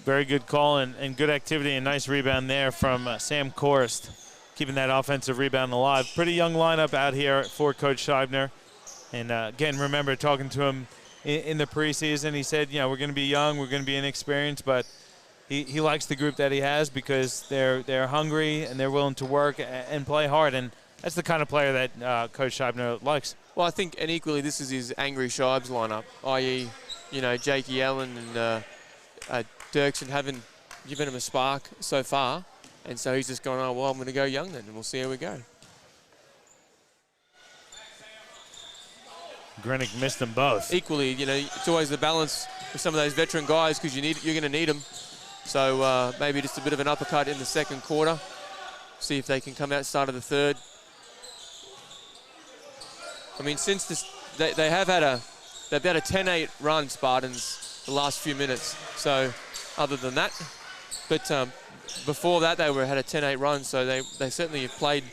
Very good call and good activity and nice rebound there from Sam Korst, keeping that offensive rebound alive. Pretty young lineup out here for Coach Scheibner. And again, remember talking to him in the preseason, he said, we're going to be young, we're going to be inexperienced, but he likes the group that he has because they're hungry and they're willing to work and play hard. And that's the kind of player that Coach Scheibner likes.
Well, I think, and equally, this is his angry Shibes lineup, i.e., Jakey Allen and Dirksen haven't given him a spark so far, and so he's just gone, I'm going to go young then, and we'll see how we go.
Grenick missed them both.
Equally, it's always the balance with some of those veteran guys because you're going to need them. So maybe just a bit of an uppercut in the second quarter. See if they can come out start of the third. I mean, since this, they've had a 10-8 run, Spartans, the last few minutes. So other than that, but before that they had a 10-8 run, so they certainly have played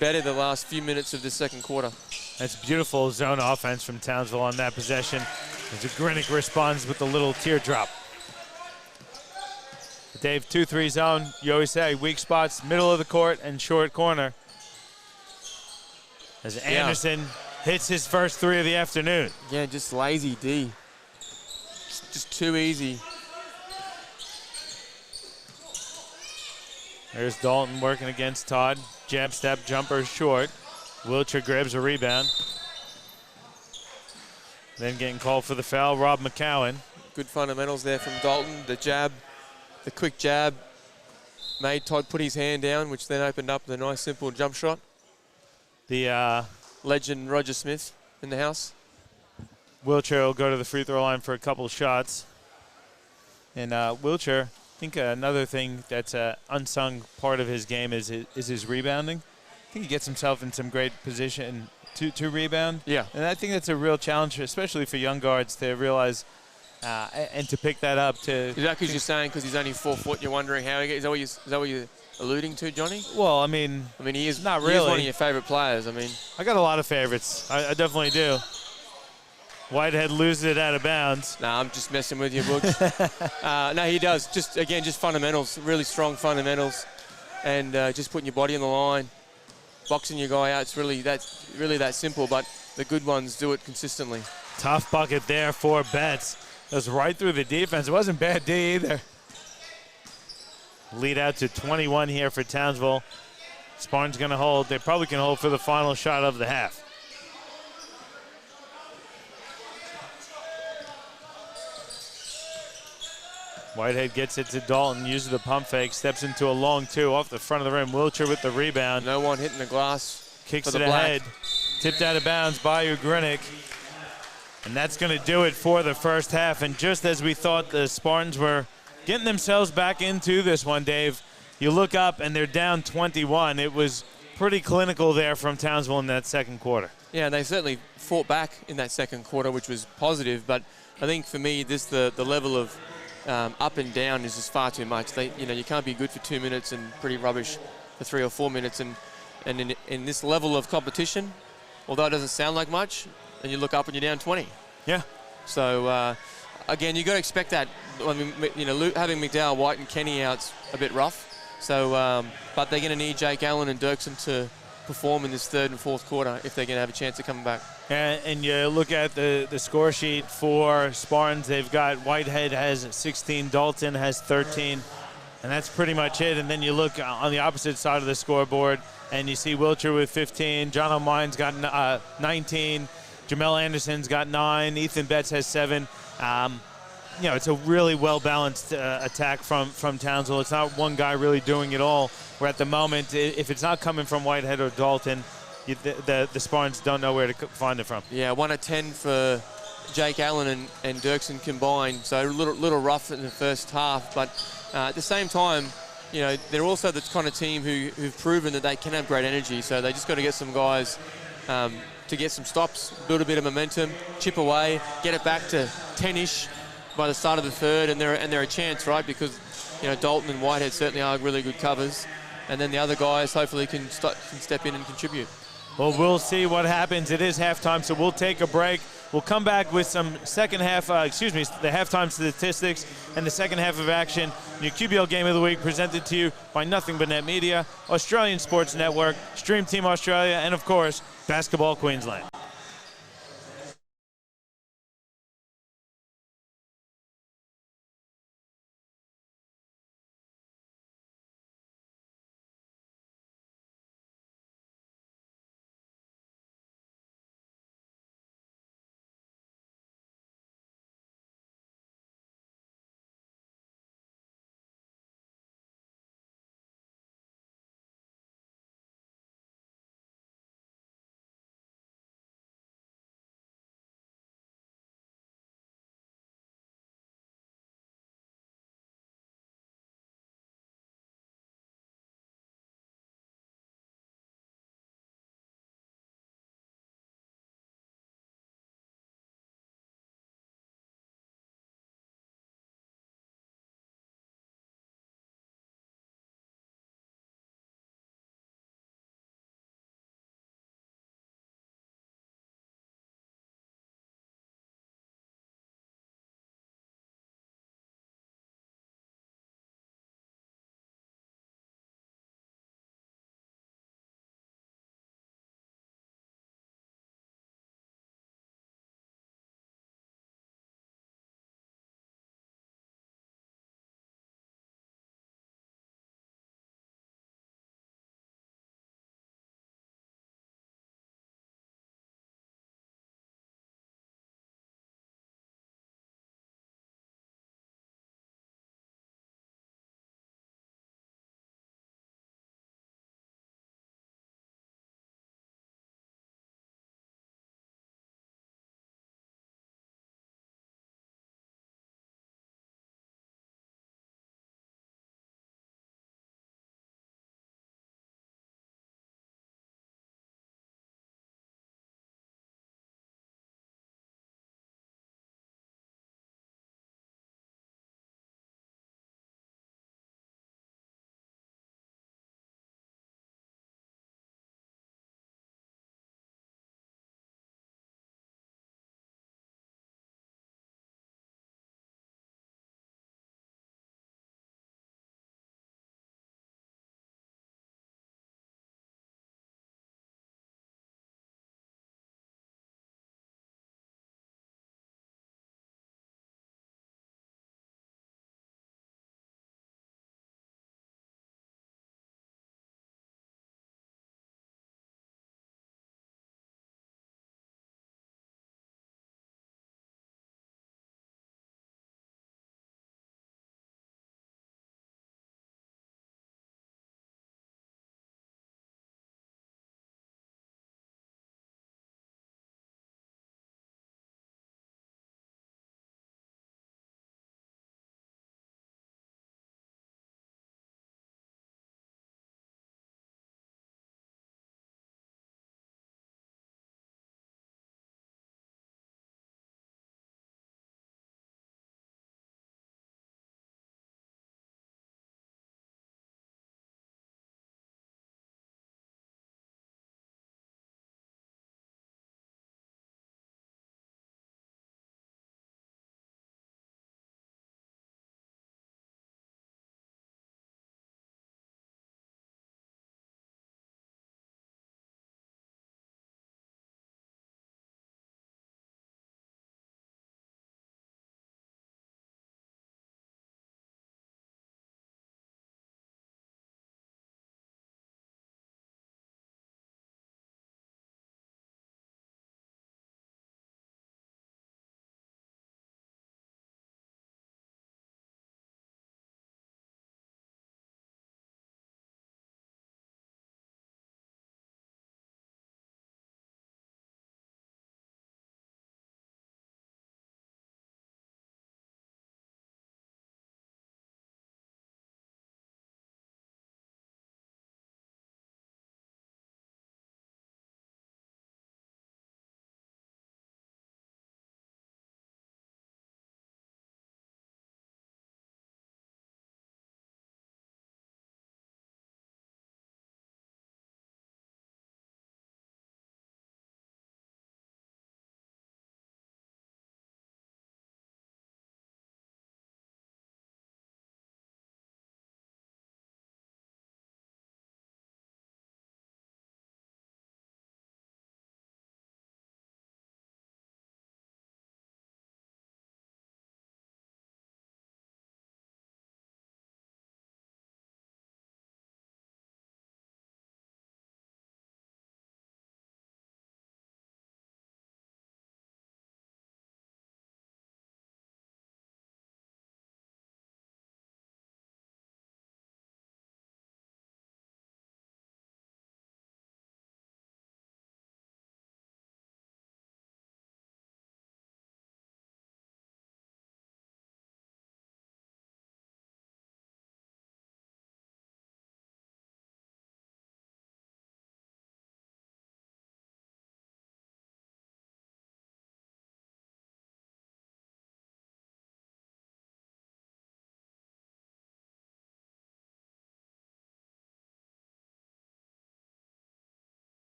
better the last few minutes of the second quarter.
That's beautiful zone offense from Townsville on that possession. As Grenick responds with a little teardrop. Dave, 2-3 zone. You always say weak spots, middle of the court and short corner. As Anderson hits his first three of the afternoon.
Yeah, just lazy D. Just too easy.
There's Dalton working against Todd. Jab step, jumper short. Wiltshire grabs a rebound. Then getting called for the foul, Rob McCowan.
Good fundamentals there from Dalton. The jab, the quick jab made Todd put his hand down, which then opened up the nice simple jump shot.
The
legend Roger Smith in the house.
Wiltshire will go to the free throw line for a couple shots. And Wiltshire, I think another thing that's an unsung part of his game is his rebounding. I think he gets himself in some great position to rebound.
Yeah.
And I think that's a real challenge, especially for young guards, to realize and to pick that up. Is
that because you're saying because he's only 4 foot, you're wondering how he gets? Is that what you're alluding to, Johnny?
Well, I mean
he is
not really.
He is one of your favorite players.
I got a lot of favorites. I definitely do. Whitehead loses it out of bounds.
Nah, I'm just messing with you, Books. No, he does. Just fundamentals, really strong fundamentals, and just putting your body on the line, boxing your guy out. It's really that simple. But the good ones do it consistently.
Tough bucket there for Betts. It was right through the defense. It wasn't bad D either. Lead out to 21 here for Townsville. Spartans going to hold. They probably can hold for the final shot of the half. Whitehead gets it to Dalton, uses the pump fake, steps into a long two off the front of the rim. Wilcher with the rebound.
No one hitting the glass.
Kicks it ahead. Tipped out of bounds by Ugrinik. And that's going to do it for the first half. And just as we thought the Spartans were getting themselves back into this one, Dave, you look up and they're down 21. It was pretty clinical there from Townsville in that second quarter.
Yeah, they certainly fought back in that second quarter, which was positive. But I think for me, the level of up and down is just far too much. You can't be good for 2 minutes and pretty rubbish for 3 or 4 minutes. And in this level of competition, although it doesn't sound like much, and you look up and you're down 20.
Yeah.
So again, you got to expect that. I mean, having McDowell, White, and Kenny out's a bit rough. So, but they're going to need Jake Allen and Dirksen to perform in this third and fourth quarter if they're going to have a chance of coming back.
And you look at the score sheet for Spartans, they've got Whitehead has 16, Dalton has 13, and that's pretty much it. And then you look on the opposite side of the scoreboard, and you see Wilcher with 15, John O'Mine's got 19, Jamel Anderson's got 9, Ethan Betts has 7. It's a really well-balanced attack from Townsville. It's not one guy really doing it all, where at the moment, if it's not coming from Whitehead or Dalton, the Spartans don't know where to find it from.
Yeah, 1 of 10 for Jake Allen and Dirksen combined, so a little rough in the first half. But at the same time, they're also the kind of team who've proven that they can have great energy, so they just got to get some guys to get some stops, build a bit of momentum, chip away, get it back to 10-ish by the start of the third, and they're a chance, right? Because Dalton and Whitehead certainly are really good covers, and then the other guys hopefully can step in and contribute.
Well, we'll see what happens. It is halftime, so we'll take a break. We'll come back with some second half, the halftime statistics and the second half of action. Your QBL Game of the Week presented to you by Nothing But Net Media, Australian Sports Network, Stream Team Australia, and of course, Basketball Queensland.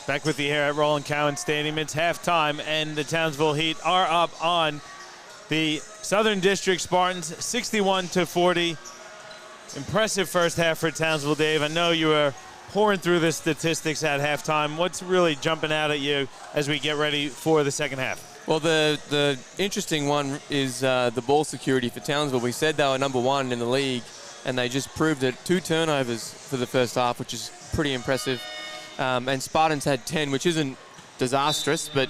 Back with you here at Roland Cowan Stadium. It's halftime, and the Townsville Heat are up on the Southern District Spartans, 61-40. Impressive first half for Townsville, Dave. I know you were pouring through the statistics at halftime. What's really jumping out at you as we get ready for the second half?
Well, the interesting one is the ball security for Townsville. We said they were number one in the league, and they just proved it. 2 turnovers for the first half, which is pretty impressive. And Spartans had 10, which isn't disastrous, but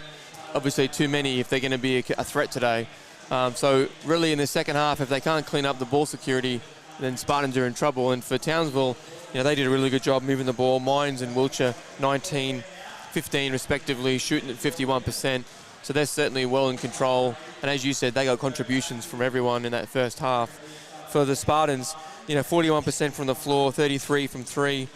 obviously too many if they're going to be a threat today. So really in the second half, if they can't clean up the ball security, then Spartans are in trouble. And for Townsville, they did a really good job moving the ball. Mines and Wiltshire, 19, 15 respectively, shooting at 51%. So they're certainly well in control. And as you said, they got contributions from everyone in that first half. For the Spartans, 41% from the floor, 33 from three.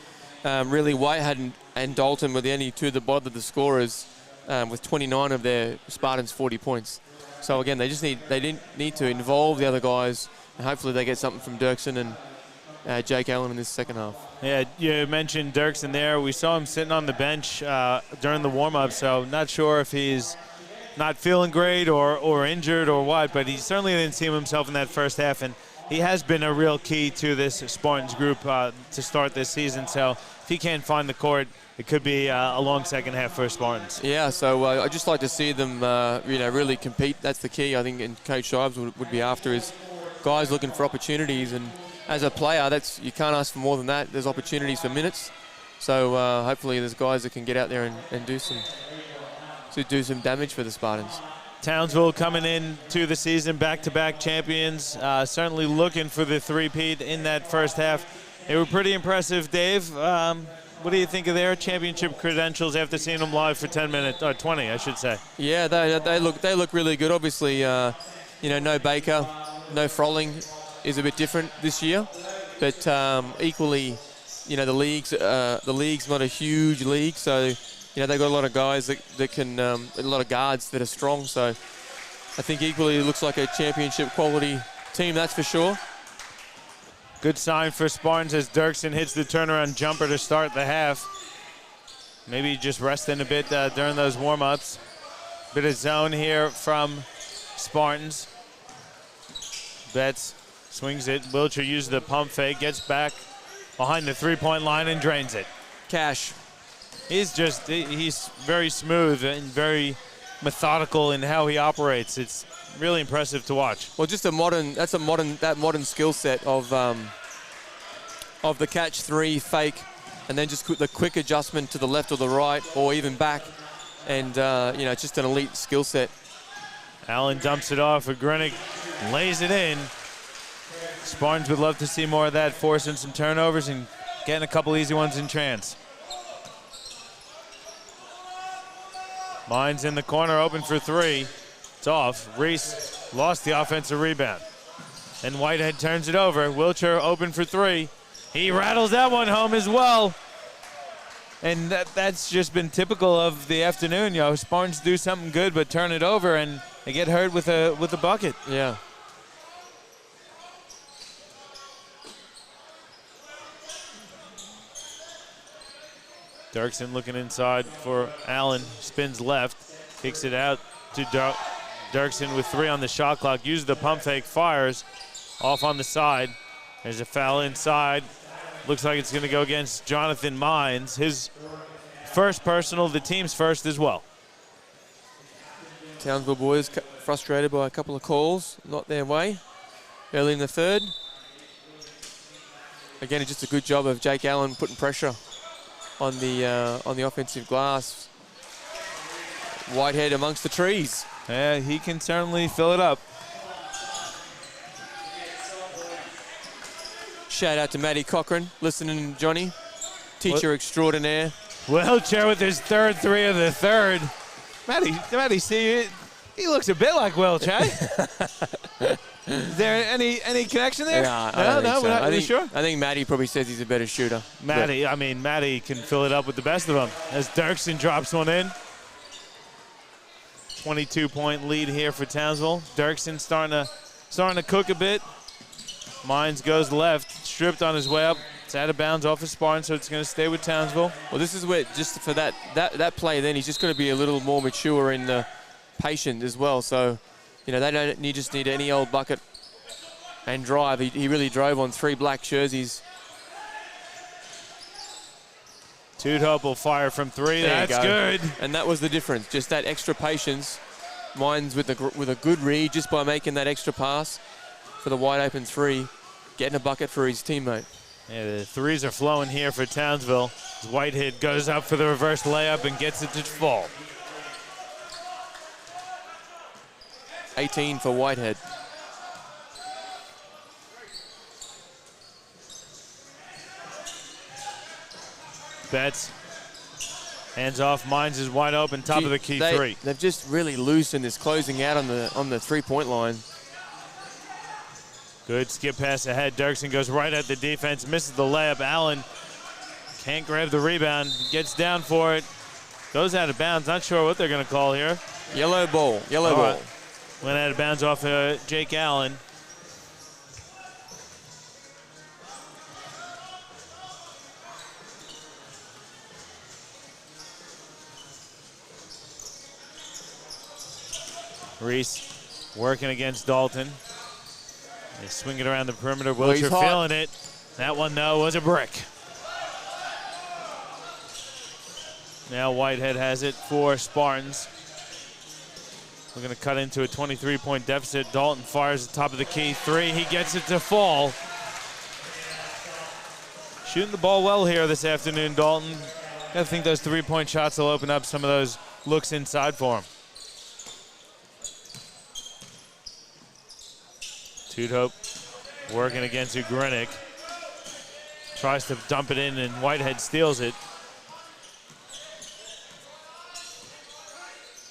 Really, Whitehead and Dalton were the only two that bothered the scorers, with 29 of their Spartans 40 points. So again, they didn't need to involve the other guys, and hopefully they get something from Dirksen and Jake Allen in this second half.
Yeah, you mentioned Dirksen there. We saw him sitting on the bench during the warm-up, so not sure if he's not feeling great or injured or what, but he certainly didn't see himself in that first half, and he has been a real key to this Spartans group to start this season. So if he can't find the court, it could be a long second half for Spartans.
Yeah, so I'd just like to see them, really compete. That's the key, I think, and Coach Shives would be after, is guys looking for opportunities. And as a player, you can't ask for more than that. There's opportunities for minutes. So hopefully there's guys that can get out there and do some damage for the Spartans.
Townsville coming into the season back-to-back champions, certainly looking for the three-peat in that first half. They were pretty impressive, Dave. What do you think of their championship credentials after seeing them live for 10 minutes, or 20, I should say?
Yeah, they look really good. Obviously, no Baker, no Froling is a bit different this year, but equally, the league's not a huge league, so. They've got a lot of guys that can, a lot of guards that are strong. So I think equally it looks like a championship quality team, that's for sure.
Good sign for Spartans as Dirksen hits the turnaround jumper to start the half. Maybe just resting a bit during those warm-ups. Bit of zone here from Spartans. Betts swings it. Wiltshire uses the pump fake, gets back behind the three-point line and drains it.
Cash.
He's very smooth and very methodical in how he operates. It's really impressive to watch.
Well, just that modern skill set of the catch three fake, and then just the quick adjustment to the left or the right or even back, and it's just an elite skill set.
Allen dumps it off. Grinick lays it in. Spartans would love to see more of that, forcing some turnovers and getting a couple easy ones in trance. Mines in the corner, open for three. It's off. Reese lost the offensive rebound. And Whitehead turns it over. Wiltshire open for three. He rattles that one home as well. And that's just been typical of the afternoon. Spartans do something good but turn it over and they get hurt with a bucket.
Yeah.
Dirksen looking inside for Allen. Spins left. Kicks it out to Dirksen with 3 on the shot clock. Uses the pump fake. Fires. Off on the side. There's a foul inside. Looks like it's going to go against Jonathan Mines. His first personal. The team's first as well.
Townsville boys frustrated by a couple of calls. Not their way. Early in the third. Again, it's just a good job of Jake Allen putting pressure on the offensive glass. Whitehead amongst the trees.
Yeah, he can certainly fill it up.
Shout out to Matty Cochran, listening, Johnny. Teacher extraordinaire.
Wiltshire with his third 3 of the third. Matty, see, he looks a bit like Welch, eh? Is there any connection there?
No,
we're not really sure.
I think Matty probably says he's a better shooter.
Matty can fill it up with the best of them. As Dirksen drops one in. 22-point lead here for Townsville. Dirksen starting to cook a bit. Mines goes left, stripped on his way up It's out of bounds off of Spartans, so it's going to stay with Townsville.
Well, this is where, just for that play then, he's just going to be a little more mature and patient as well. So, you know, they don't just need any old bucket and drive. He really drove on 3 black jerseys.
Toot will fire from 3. That's good.
And that was the difference, just that extra patience. Mines with a good read just by making that extra pass for the wide open 3, getting a bucket for his teammate.
Yeah, the 3s are flowing here for Townsville. Whitehead goes up for the reverse layup and gets it to fall.
18 for Whitehead.
Betts hands off. Mines is wide open. Top of the key 3.
They've just really loosened this closing out on the 3-point line.
Good skip pass ahead. Dirksen goes right at the defense. Misses the layup. Allen can't grab the rebound. Gets down for it. Goes out of bounds. Not sure what they're going to call here.
Yellow ball. Yellow ball.
Right. Went out of bounds off Jake Allen. Reese working against Dalton. They swing it around the perimeter. Wiltshire feeling it. That one, though, was a brick. Now Whitehead has it for Spartans. We're going to cut into a 23-point deficit. Dalton fires the top of the key 3. He gets it to fall. Shooting the ball well here this afternoon, Dalton. I think those 3-point shots will open up some of those looks inside for him. Toot working against Ugrinik. Tries to dump it in, and Whitehead steals it.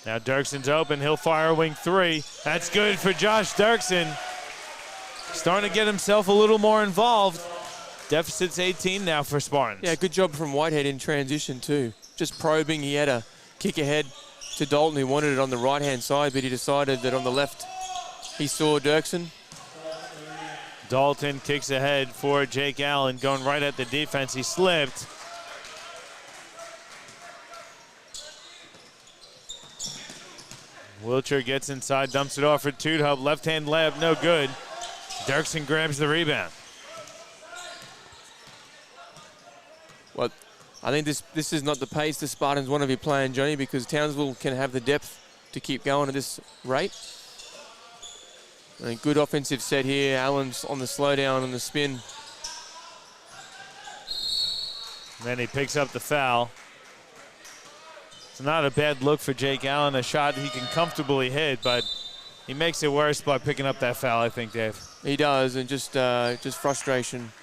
Now Dirksen's open. He'll fire a wing 3. That's good for Josh Dirksen. Starting to get himself a little more involved. Deficit's 18 now for Spartans.
Yeah, good job from Whitehead in transition too. Just probing. He had a kick ahead to Dalton, who wanted it on the right-hand side, but he decided that on the left he saw Dirksen.
Dalton kicks ahead for Jake Allen, going right at the defense. He slipped. Wiltshire gets inside, dumps it off for Toot. Left-hand layup, no good. Dirksen grabs the rebound.
Well, I think this is not the pace the Spartans want to be playing, Johnny, because Townsville can have the depth to keep going at this rate. A good offensive set here. Allen's on the slowdown and the spin.
And then he picks up the foul. It's not a bad look for Jake Allen, a shot he can comfortably hit, but he makes it worse by picking up that foul, I think, Dave.
He does, and just frustration.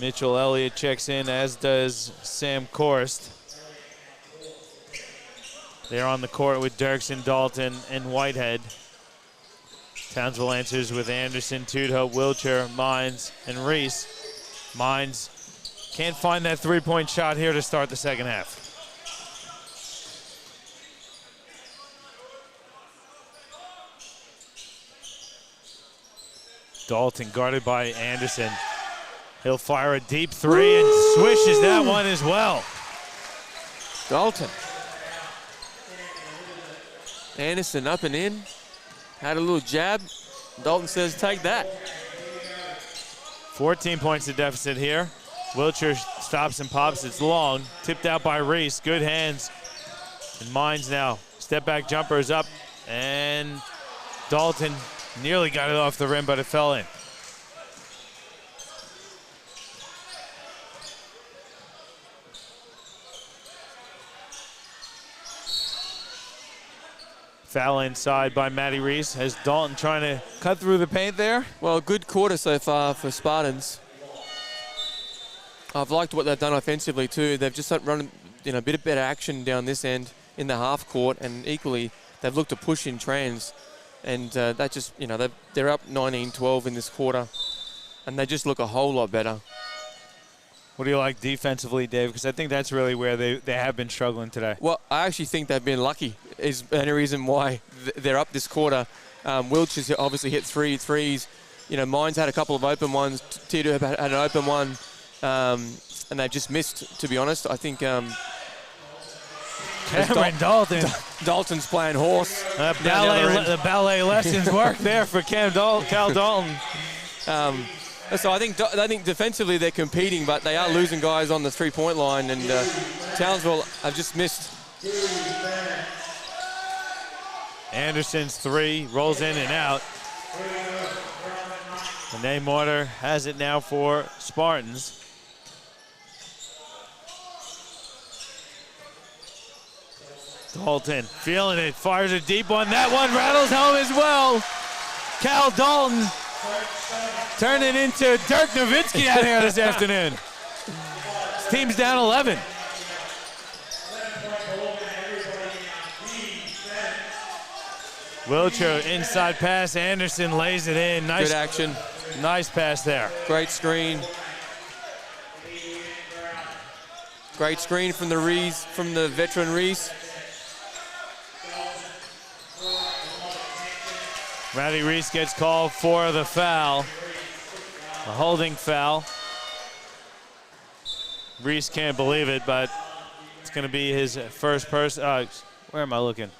Mitchell Elliott checks in, as does Sam Korst. They're on the court with Dirksen, Dalton, and Whitehead. Townsville answers with Anderson, Toot, Wiltshire, Mines, and Reese. Mines can't find that 3-point shot here to start the second half. Dalton guarded by Anderson. He'll fire a deep 3 and swishes that one as well.
Dalton. Anderson up and in. Had a little jab. Dalton says, take that.
14 points to deficit here. Wiltshire stops and pops. It's long. Tipped out by Reese. Good hands. And Mines now. Step back jumper is up. And Dalton nearly got it off the rim, but it fell in. Foul inside by Matty Reese. Has Dalton trying to cut through the paint there?
Well, good quarter so far for Spartans. I've liked what they've done offensively too. They've just run a bit of better action down this end in the half court, and equally they've looked to push in trans. And that just, they're up 19-12 in this quarter, and they just look a whole lot better.
What do you like defensively, Dave? Because I think that's really where they have been struggling today.
Well, I actually think they've been lucky is the only reason why they're up this quarter. Wiltshire's obviously hit 3 threes. Mine's had a couple of open ones. Tito had an open one, and they've just missed, to be honest. I think
Cameron Dalton.
Dalton's playing horse.
The ballet lessons work there for Cal Dalton.
So I think defensively they're competing, but they are losing guys on the three-point line, and Townsville have just missed.
Anderson's 3 rolls in and out. Renee Mortar has it now for Spartans. Dalton feeling it, fires a deep one. That one rattles home as well. Cal Dalton turning into Dirk Nowitzki out here this afternoon. His team's down 11. Wiltshire inside pass. Anderson lays it in. Nice
good action.
Nice pass there.
Great screen. Great screen from the veteran Reese.
Matty Reese gets called for the foul. A holding foul. Reese can't believe it, but it's going to be his first person. Where am I looking?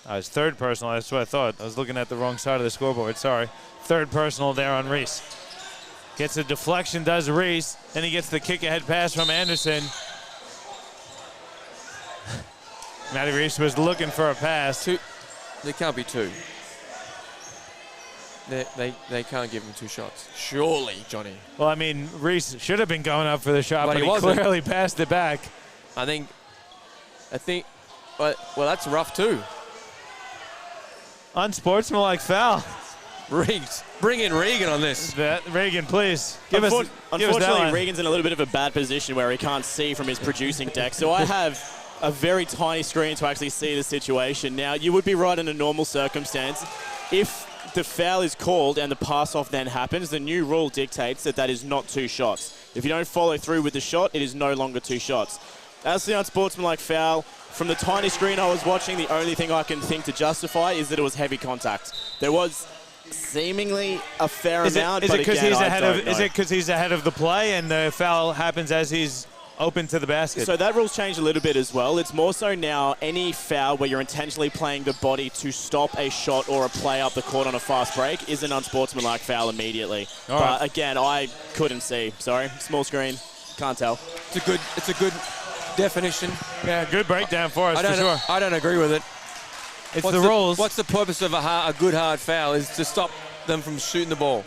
His third personal, that's what I thought. I was looking at the wrong side of the scoreboard, sorry. Third personal there on Reese. Gets a deflection, does Reese, and he gets the kick-ahead pass from Anderson. Matty Reese was looking for a pass.
They can't be 2. They can't give him 2 shots. Surely, Johnny.
Well, I mean, Reese should have been going up for the shot, but he clearly passed it back.
I think, well, that's rough too.
Unsportsmanlike foul.
Reeves, bring in Regan on this.
Regan, please. Give us
Unfortunately, Regan's in a little bit of a bad position where he can't see from his producing deck. So I have a very tiny screen to actually see the situation. Now, you would be right in a normal circumstance. If the foul is called and the pass-off then happens, the new rule dictates that that is not 2 shots. If you don't follow through with the shot, it is no longer 2 shots. As the unsportsmanlike foul, from the tiny screen I was watching, the only thing I can think to justify is that it was heavy contact. There was seemingly a fair amount,
but again, is it because he's ahead of the play and the foul happens as he's open to the basket?
So that rule's changed a little bit as well. It's more so now any foul where you're intentionally playing the body to stop a shot or a play up the court on a fast break is an unsportsmanlike foul immediately. But again, I couldn't see. Sorry, small screen, can't tell.
It's a good definition.
Yeah, good breakdown for us, for sure.
I don't agree with it.
It's the rules.
What's the purpose of a good hard foul? Is to stop them from shooting the ball.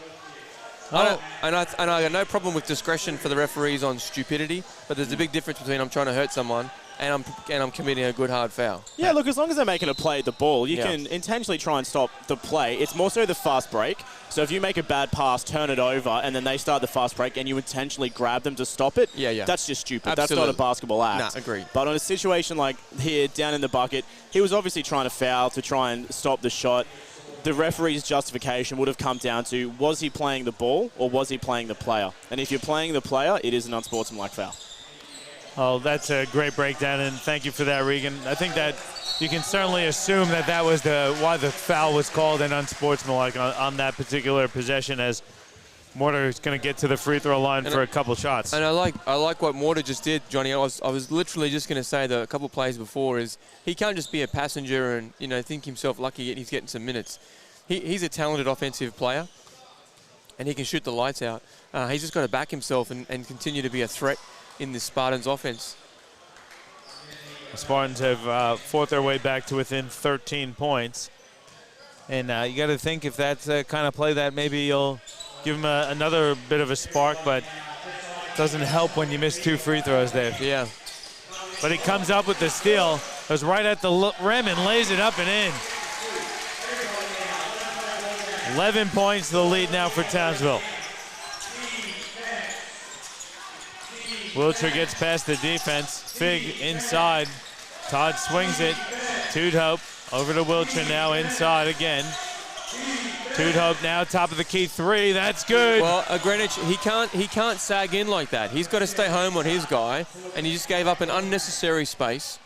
I got no problem with discretion for the referees on stupidity, but there's a big difference between I'm trying to hurt someone and I'm committing a good hard foul.
Yeah, look, as long as they're making a play at the ball, you can intentionally try and stop the play. It's more so the fast break. So if you make a bad pass, turn it over, and then they start the fast break and you intentionally grab them to stop it, that's just stupid.
Absolutely.
That's not a basketball act.
Nah, agreed.
But on a situation like here, down in the bucket, he was obviously trying to foul to try and stop the shot. The referee's justification would have come down to, was he playing the ball or was he playing the player? And if you're playing the player, it is an unsportsmanlike foul.
Oh, that's a great breakdown, and thank you for that, Regan. I think that you can certainly assume that was why the foul was called an unsportsmanlike on that particular possession, as Mortar is going to get to the free throw line for a couple shots.
And I like what Mortar just did, Johnny. I was literally just going to say that a couple plays before is he can't just be a passenger and think himself lucky he's getting some minutes. He's a talented offensive player, and he can shoot the lights out. He's just got to back himself and continue to be a threat in this Spartans offense.
The Spartans have fought their way back to within 13 points. And you got to think if that's the kind of play that maybe you'll give him another bit of a spark, but it doesn't help when you miss 2 free throws there.
Yeah.
But he comes up with the steal, goes right at the rim and lays it up and in. 11 points the lead now for Townsville. Wiltshire gets past the defense. Fig inside. Todd swings it. Tudhope over to Wiltshire now inside again. Tudhope now top of the key 3. That's good.
Well, Greenwich, he can't sag in like that. He's got to stay home on his guy, and he just gave up an unnecessary space.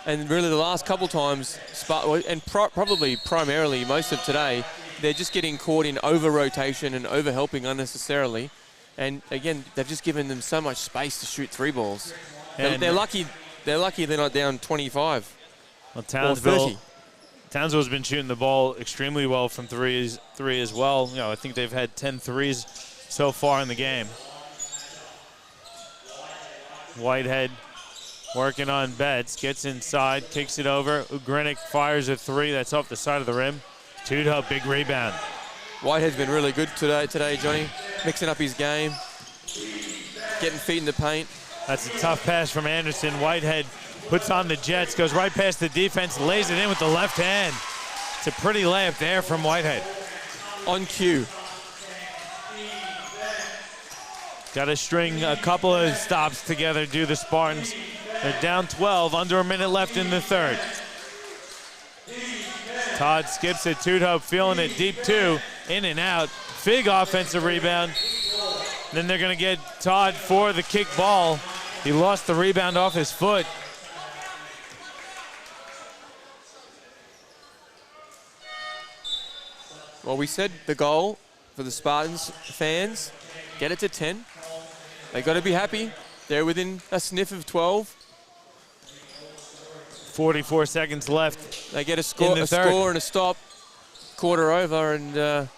And really the last couple times, probably primarily most of today, they're just getting caught in over-rotation and over-helping unnecessarily. And again, they've just given them so much space to shoot 3 balls. They're lucky they're not down 25
well,
or 30.
Townsville's been shooting the ball extremely well from three as well. You know, I think they've had 10 threes so far in the game. Whitehead working on Betts, gets inside, kicks it over. Ugrinic fires a 3. That's off the side of the rim. Tudhope, big rebound.
Whitehead's been really good today, Johnny. Mixing up his game, getting feet in the paint.
That's a tough pass from Anderson. Whitehead puts on the Jets, goes right past the defense, lays it in with the left hand. It's a pretty layup there from Whitehead.
On cue.
Got to string a couple of stops together, do the Spartans. They're down 12, under a minute left in the third. Todd skips it, Tudhope feeling it deep 2, in and out. Big offensive rebound. Then they're going to get Todd for the kick ball. He lost the rebound off his foot.
Well, we said the goal for the Spartans fans, get it to 10. They got to be happy. They're within a sniff of 12.
44 seconds left.
They get a score and a stop, quarter over, and they're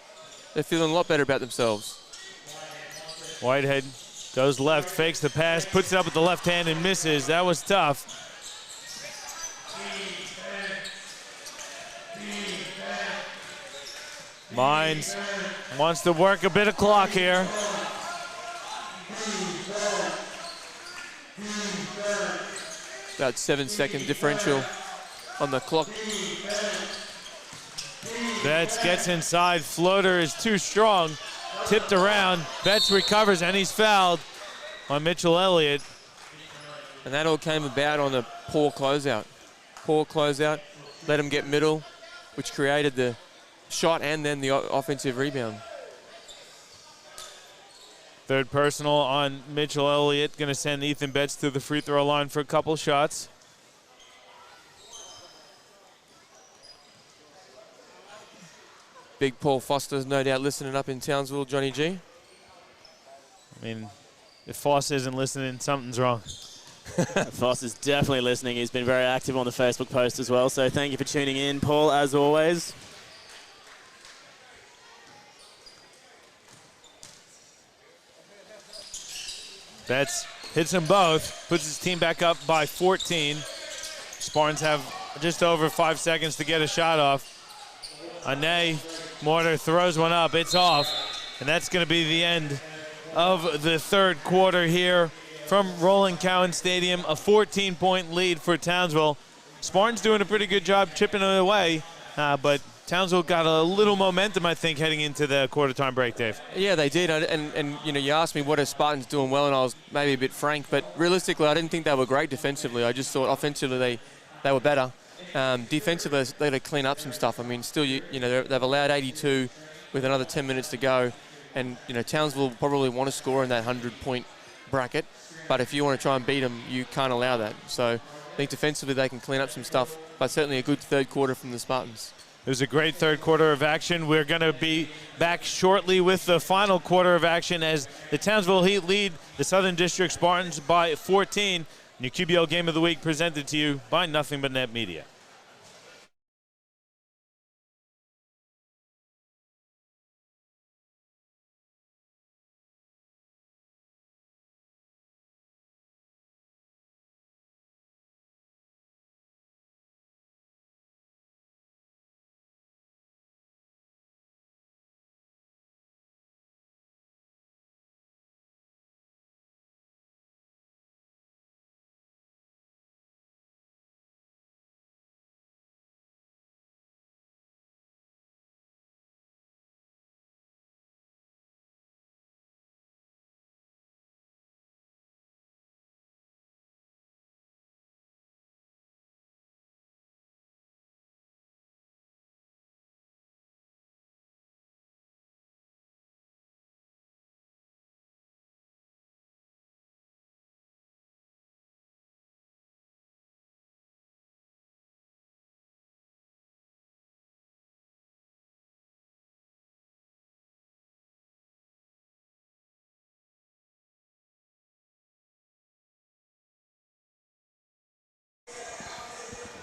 feeling a lot better about themselves.
Whitehead goes left, fakes the pass, puts it up with the left hand and misses. That was tough. Mines wants to work a bit of clock here.
About 7-second differential on the clock.
Betts gets inside. Floater is too strong. Tipped around. Betts recovers, and he's fouled on Mitchell Elliott.
And that all came about on a poor closeout. Poor closeout. Let him get middle, which created the shot and then the offensive rebound.
Third personal on Mitchell Elliott. Going to send Ethan Betts to the free throw line for a couple shots.
Big Paul Foster's no doubt listening up in Townsville, Johnny G.
I mean, if Foster isn't listening, something's wrong.
Foster's definitely listening. He's been very active on the Facebook post as well. So thank you for tuning in, Paul, as always.
Betts hits them both, puts his team back up by 14. Spartans have just over 5 seconds to get a shot off. Ane Mortar throws one up, it's off, and that's going to be the end of the third quarter here from Roland Cowan Stadium. A 14-point lead for Townsville. Spartans doing a pretty good job chipping it away, but Townsville got a little momentum, I think, heading into the quarter-time break, Dave.
Yeah, they did. And you know, you asked me what are Spartans doing well, and I was maybe a bit frank. But realistically, I didn't think they were great defensively. I just thought offensively they were better. Defensively, they had to clean up some stuff. I mean, still, you know, they've allowed 82 with another 10 minutes to go. And, you know, Townsville probably want to score in that 100-point bracket. But if you want to try and beat them, you can't allow that. So I think defensively they can clean up some stuff. But certainly a good third quarter from the Spartans.
It was a great third quarter of action. We're going to be back shortly with the final quarter of action as the Townsville Heat lead the Southern District Spartans by 14. Your QBL Game of the Week presented to you by Nothing But Net Media.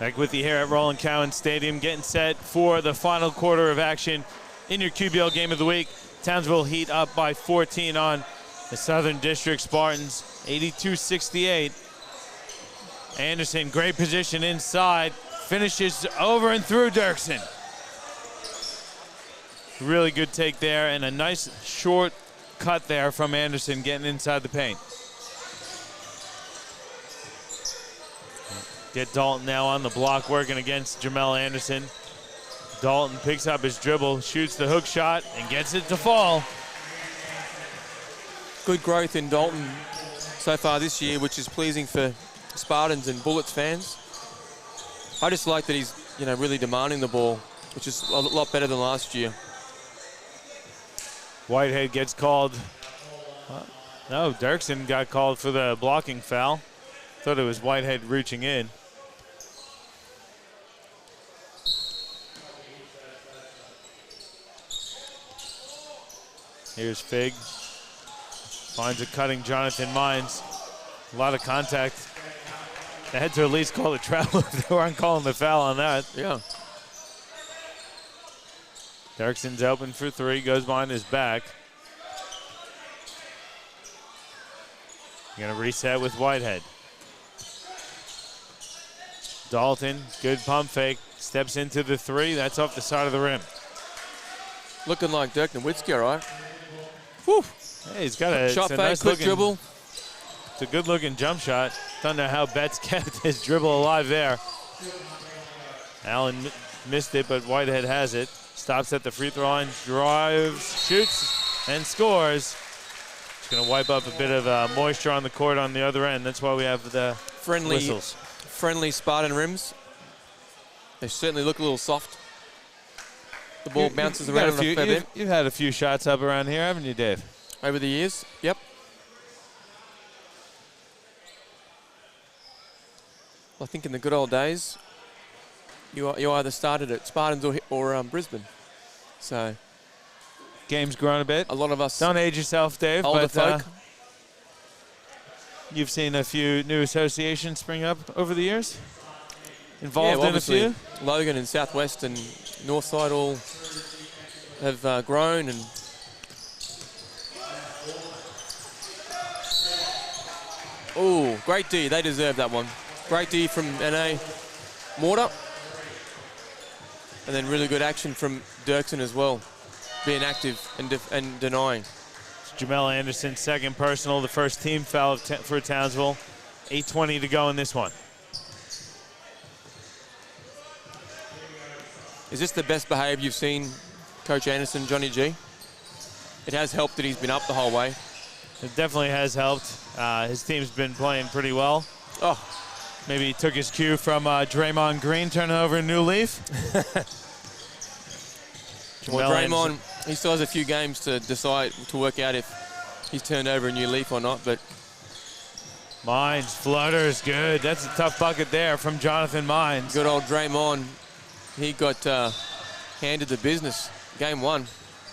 Back with you here at Roland Cowan Stadium, getting set for the final quarter of action in your QBL game of the week. Townsville Heat up by 14 on the Southern District Spartans, 82-68. Anderson, great position inside, finishes over and through Dirksen. Really good take there, and a nice short cut there from Anderson getting inside the paint. Get Dalton now on the block, working against Jamel Anderson. Dalton picks up his dribble, shoots the hook shot, and gets it to fall.
Good growth in Dalton so far this year, which is pleasing for Spartans and Bullets fans. I just like that he's, really demanding the ball, which is a lot better than last year.
Whitehead gets called. No, Dirksen got called for the blocking foul. Thought it was Whitehead reaching in. Here's Fig. Finds a cutting Jonathan Mines. A lot of contact. They had to at least call the travel if they weren't calling the foul on that.
Yeah.
Dirksen's open for three, goes behind his back. Gonna reset with Whitehead. Dalton, good pump fake, steps into the three. That's off the side of the rim.
Looking like Dirk Nowitzki, all right? Whew.
Hey, he's got a
shot fake,
nice
quick dribble.
It's a good looking jump shot. Don't know how Betts kept his dribble alive there. Allen missed it, but Whitehead has it. Stops at the free throw line, drives, shoots, and scores. It's going to wipe up a bit of moisture on the court on the other end. That's why we have the whistles.
Friendly Spartan rims. They certainly look a little soft. The ball bounces around a fair bit.
You've had a few shots up around here, haven't you, Dave?
Over the years, yep. Well, I think in the good old days, you either started at Spartans or Brisbane. So
game's grown a bit.
A lot of us.
Don't age yourself, Dave.
Older
but,
folk.
You've seen a few new associations spring up over the years? Involved in a few?
Logan and Southwest and Northside all have grown. And oh, great D. They deserve that one. Great D from NA Mortar. And then really good action from Dirksen as well, being active and denying.
Jamel Anderson, second personal, the first team foul for Townsville. 8:20 to go in this one.
Is this the best behaved you've seen Coach Anderson, Johnny G? It has helped that he's been up the whole way.
It definitely has helped. His team's been playing pretty well.
Oh,
maybe he took his cue from Draymond Green, turning over a new leaf.
Well, Draymond, he still has a few games to decide, to work out if he's turned over a new leaf or not, but.
Mines, flutters, good. That's a tough bucket there from Jonathan Mines.
Good old Draymond. He got handed the business. Game one.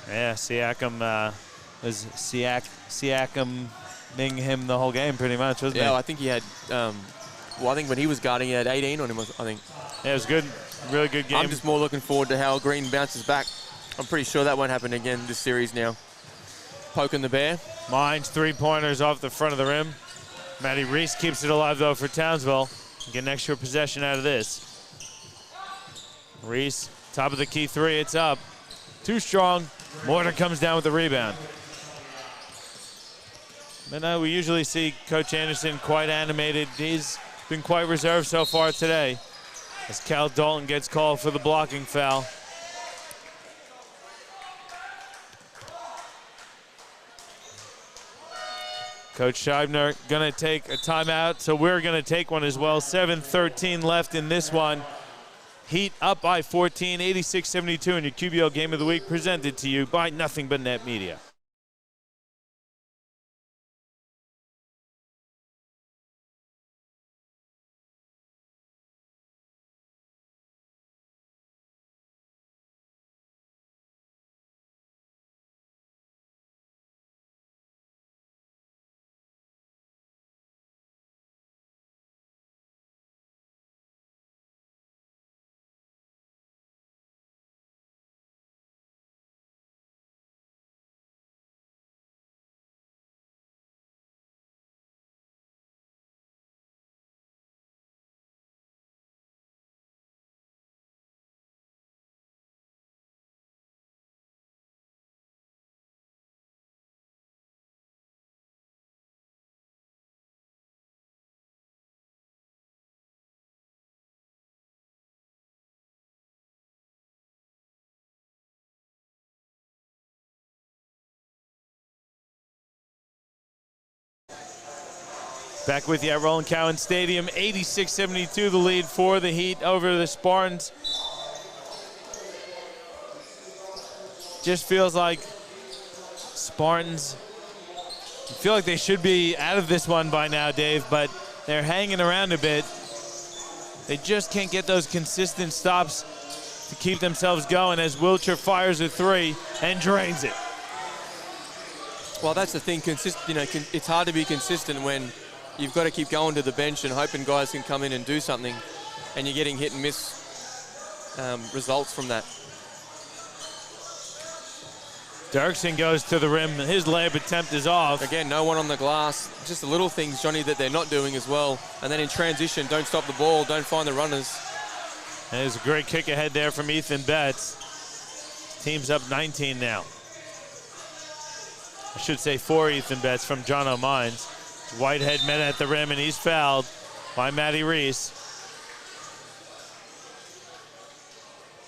Yeah, Siakam was Siakaming him the whole game pretty much, wasn't he?
Yeah, I think he had, I think when he was guarding, he had 18 on him, I think.
Yeah, it was good. Really good game.
I'm just more looking forward to how Green bounces back. I'm pretty sure that won't happen again this series now. Poking the bear.
Mines, three-pointers off the front of the rim. Matty Reese keeps it alive, though, for Townsville. Get an extra possession out of this. Reese, top of the key three, it's up. Too strong. Mortar comes down with the rebound. But we usually see Coach Anderson quite animated. He's been quite reserved so far today, as Cal Dalton gets called for the blocking foul. Coach Scheibner gonna take a timeout, so we're gonna take one as well. 7:13 left in this one. Heat up by 14, 86-72 in your QBL Game of the Week, presented to you by Nothing But Net Media. Back with you at Roland Cowan Stadium. 86-72 the lead for the Heat over the Spartans. Just feels like Spartans feel like they should be out of this one by now, Dave, but they're hanging around a bit. They just can't get those consistent stops to keep themselves going as Wiltshire fires a three and drains it.
Well, that's the thing. It's hard to be consistent when you've got to keep going to the bench and hoping guys can come in and do something, and you're getting hit and miss results from that.
Dirksen goes to the rim. His layup attempt is off.
Again, no one on the glass. Just the little things, Johnny, that they're not doing as well. And then in transition, don't stop the ball, don't find the runners.
There's a great kick ahead there from Ethan Betts. Team's up 19 now. I should say for Ethan Betts from John O'Mines. Whitehead met at the rim, and he's fouled by Matty Reese.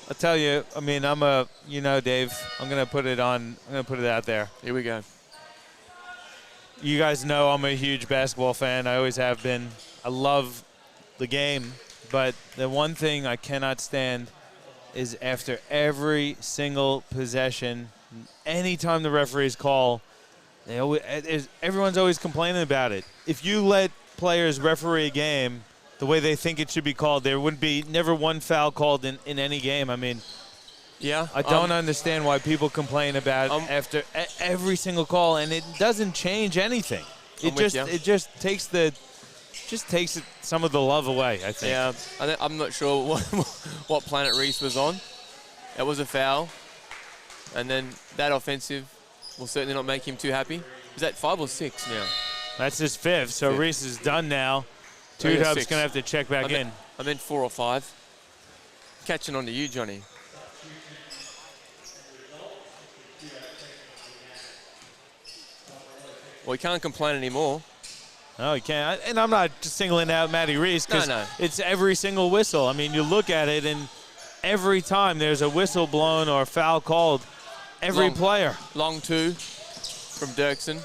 I'll tell you, I mean, Dave, I'm going to put it out there.
Here we go.
You guys know I'm a huge basketball fan. I always have been. I love the game, but the one thing I cannot stand is after every single possession, anytime the referees call, everyone's always complaining about it. If you let players referee a game the way they think it should be called, there would be never one foul called in any game. I mean,
yeah,
I don't understand why people complain about after every single call, and it doesn't change anything. It just takes some of the love away, I think.
Yeah, I'm not sure what planet Reese was on. It was a foul, and then that offensive will certainly not make him too happy. Is that 5 or 6 now?
That's his 5th, so Reese is done now. Tudub's going to have to check back in.
I meant 4 or 5. Catching on to you, Johnny. Well, he can't complain anymore.
No, he can't. And I'm not just singling out Matty Reese because it's every single whistle. I mean, you look at it, and every time there's a whistle blown or foul called, every player.
Long 2 from Dirksen.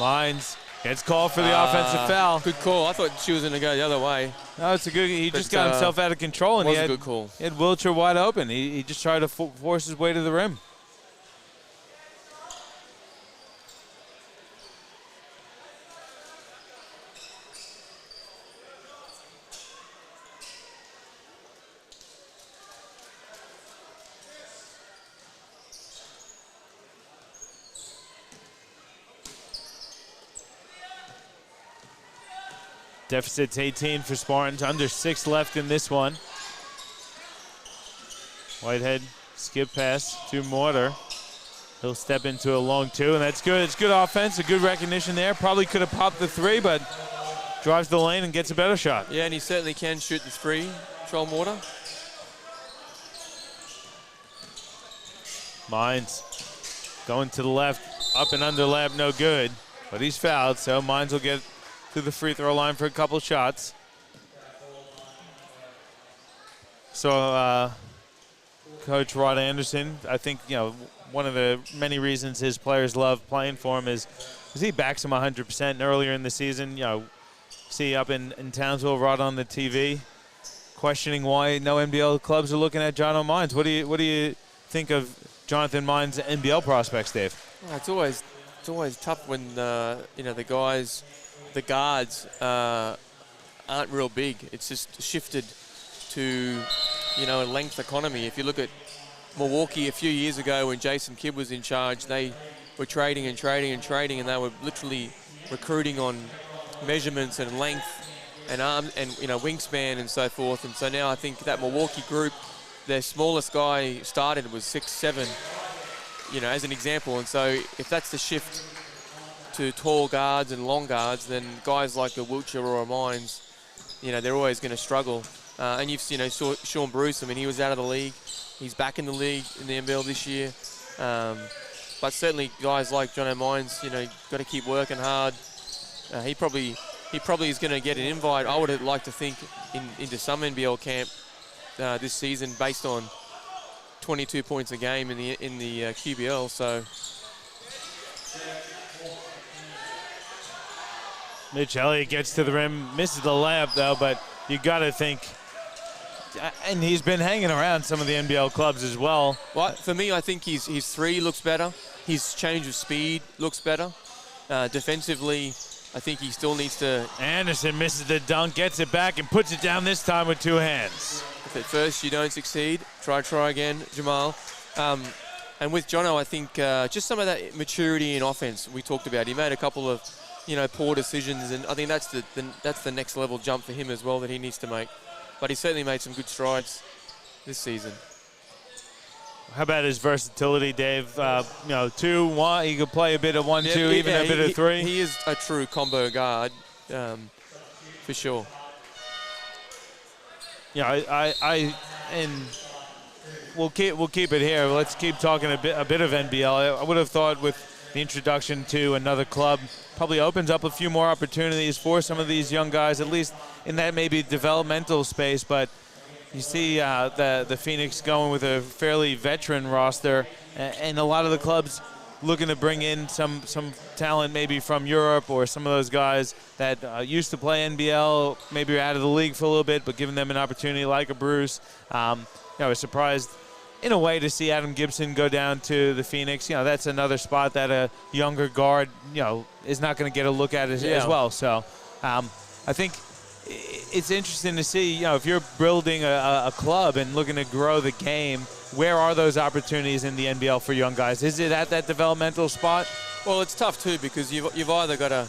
Mines gets called for the offensive foul.
Good call. I thought she was going to go the other way.
No, it's a good. He just got himself out of control, and
was a good call.
He had Wiltshire wide open. He just tried to force his way to the rim. Deficit's 18 for Spartans. Under 6 left in this one. Whitehead, skip pass to Mortar. He'll step into a long 2, and that's good. It's good offense, a good recognition there. Probably could have popped the 3, but drives the lane and gets a better shot.
Yeah, and he certainly can shoot the 3, Joel Mortar.
Mines going to the left, up and under lap, no good. But he's fouled, so Mines will get to the free throw line for a couple shots. So Coach Rod Anderson, I think, one of the many reasons his players love playing for him is he backs them 100%. Earlier in the season, see up in Townsville, Rod on the TV, questioning why no NBL clubs are looking at John O'Mines. What do you think of Jonathan Mines' NBL prospects, Dave?
Oh, it's always tough when the guards aren't real big. It's just shifted to, a length economy. If you look at Milwaukee a few years ago when Jason Kidd was in charge, they were trading, and they were literally recruiting on measurements and length and arm and wingspan and so forth. And so now I think that Milwaukee group, their smallest guy started was 6'7", as an example. And so if that's the shift to tall guards and long guards, then guys like a Wiltshire or a Mines, they're always going to struggle. And you've seen, Sean Bruce, I mean, he was out of the league. He's back in the league in the NBL this year. But certainly guys like John O'Mines, got to keep working hard. He probably is going to get an invite, I would like to think, into some NBL camp this season based on 22 points a game in the QBL. So
Mitch Elliott gets to the rim, misses the layup though, but you got to think, and he's been hanging around some of the NBL clubs as well.
Well, for me, I think his three looks better. His change of speed looks better. Defensively, I think he still needs to...
Anderson misses the dunk, gets it back, and puts it down this time with 2 hands.
If at first you don't succeed, try again, Jamal. And with Jono, I think just some of that maturity in offense we talked about. He made a couple of, poor decisions, and I think that's the next level jump for him as well that he needs to make. But he certainly made some good strides this season.
How about his versatility, Dave? 2, 1. He could play a bit of 1, 2, even a bit of 3.
He is a true combo guard, for sure.
Yeah, and we'll keep it here. Let's keep talking a bit of NBL. I would have thought with the introduction to another club probably opens up a few more opportunities for some of these young guys, at least in that maybe developmental space. But you see the Phoenix going with a fairly veteran roster, and a lot of the clubs looking to bring in some talent maybe from Europe, or some of those guys that used to play NBL, maybe are out of the league for a little bit, but giving them an opportunity like a Bruce. I was surprised in a way to see Adam Gibson go down to the Phoenix. That's another spot that a younger guard, is not going to get a look at as well. So I think it's interesting to see, if you're building a club and looking to grow the game, where are those opportunities in the NBL for young guys? Is it at that developmental spot?
Well, it's tough too, because you've either got to,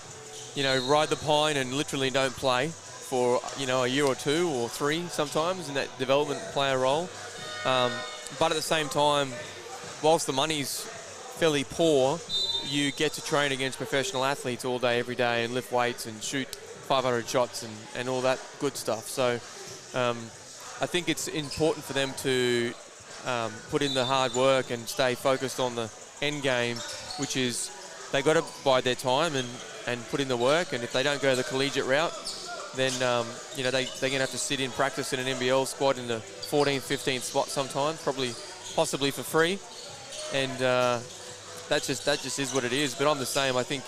ride the pine and literally don't play for, a year or 2 or 3 sometimes in that development player role. But at the same time, whilst the money's fairly poor, you get to train against professional athletes all day, every day, and lift weights and shoot 500 shots and all that good stuff. So I think it's important for them to put in the hard work and stay focused on the end game, which is they got to bide their time and put in the work. And if they don't go the collegiate route, then they're going to have to sit in practice in an NBL squad in the 14th, 15th spot sometimes, possibly for free. And that just is what it is. But I'm the same. I think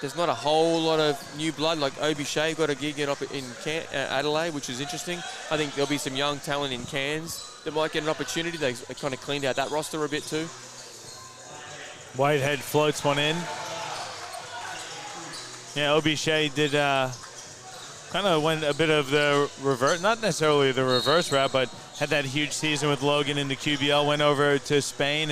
there's not a whole lot of new blood. Like Obi Shea got a gig up in Adelaide, which is interesting. I think there'll be some young talent in Cairns that might get an opportunity. They kind of cleaned out that roster a bit too.
Whitehead floats one in. Yeah, Obi Shea did kind of went a bit of the reverse, not necessarily the reverse route, but had that huge season with Logan in the QBL, went over to Spain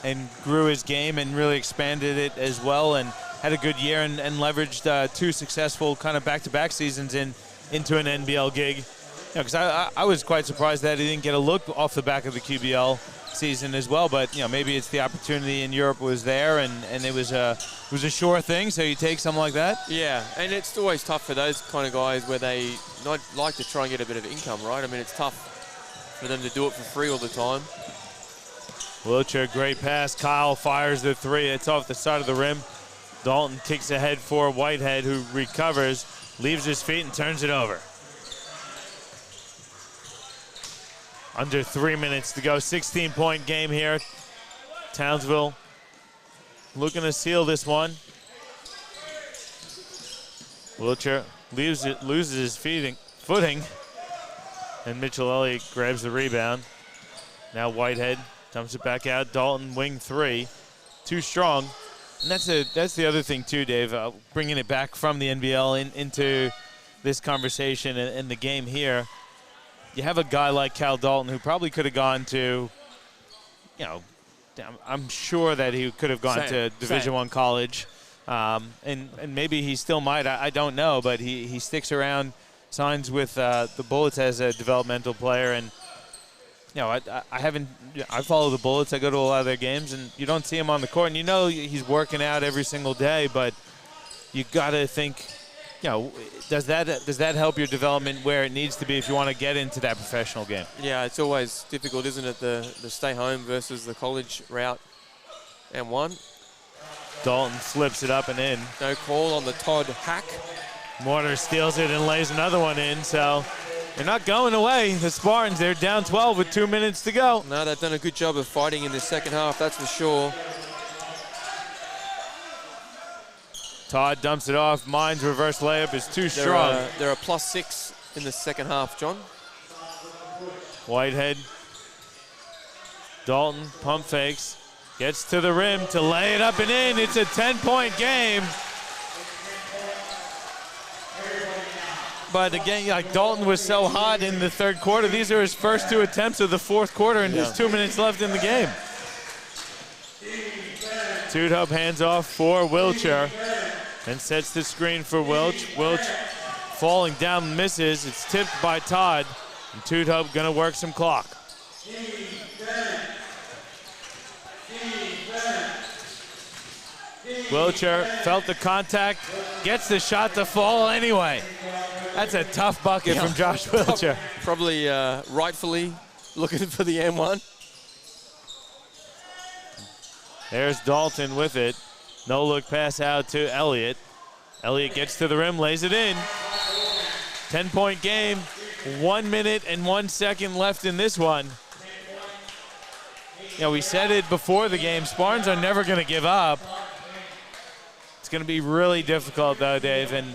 and grew his game and really expanded it as well, and had a good year and leveraged 2 successful kind of back-to-back seasons into an NBL gig. Because I was quite surprised that he didn't get a look off the back of the QBL season as well, but maybe it's the opportunity in Europe was there, and it was a sure thing, so you take something like that.
Yeah, and it's always tough for those kind of guys where they not like to try and get a bit of income, right? I mean, it's tough for them to do it for free all the time.
Wiltshire, great pass. Kyle fires the 3. It's off the side of the rim. Dalton kicks ahead for Whitehead, who recovers, leaves his feet, and turns it over. Under 3 minutes to go. 16-point game here. Townsville looking to seal this one. Wiltshire loses his footing. And Mitchell Elliott grabs the rebound. Now Whitehead dumps it back out. Dalton, wing 3. Too strong. And that's the other thing too, Dave, bringing it back from the NBL into this conversation and the game here. You have a guy like Cal Dalton who probably could have gone to, I'm sure that he could have gone to Division I college, and maybe he still might. I don't know, but he sticks around, signs with the Bullets as a developmental player, and I follow the Bullets. I go to a lot of their games, and you don't see him on the court, and he's working out every single day, but you got to think, does that help your development where it needs to be if you want to get into that professional game?
Yeah, it's always difficult, isn't it, the stay home versus the college route. And one.
Dalton slips it up and in.
No call on the Todd hack.
Mortar steals it and lays another one in, so they're not going away. The Spartans, they're down 12 with 2 minutes to go.
No, they've done a good job of fighting in the second half, that's for sure.
Todd dumps it off. Mine's reverse layup is too strong.
They're a +6 in the second half, John.
Whitehead. Dalton pump fakes. Gets to the rim to lay it up and in. It's a 10-point game. But again, like Dalton was so hot in the third quarter. These are his first 2 attempts of the fourth quarter, and there's 2 minutes left in the game. Tudhope hands off for Wilcher and sets the screen for Wilch. Wilch falling down, misses. It's tipped by Todd, and Tudhope gonna work some clock. Wilcher felt the contact, gets the shot to fall anyway. That's a tough bucket from Josh Wilcher.
Probably rightfully looking for the M1.
There's Dalton with it. No look pass out to Elliott. Elliott gets to the rim, lays it in. 10-point game, 1 minute and 1 second left in this one. You know, we said it before the game, Spartans are never gonna give up. It's gonna be really difficult though, Dave, and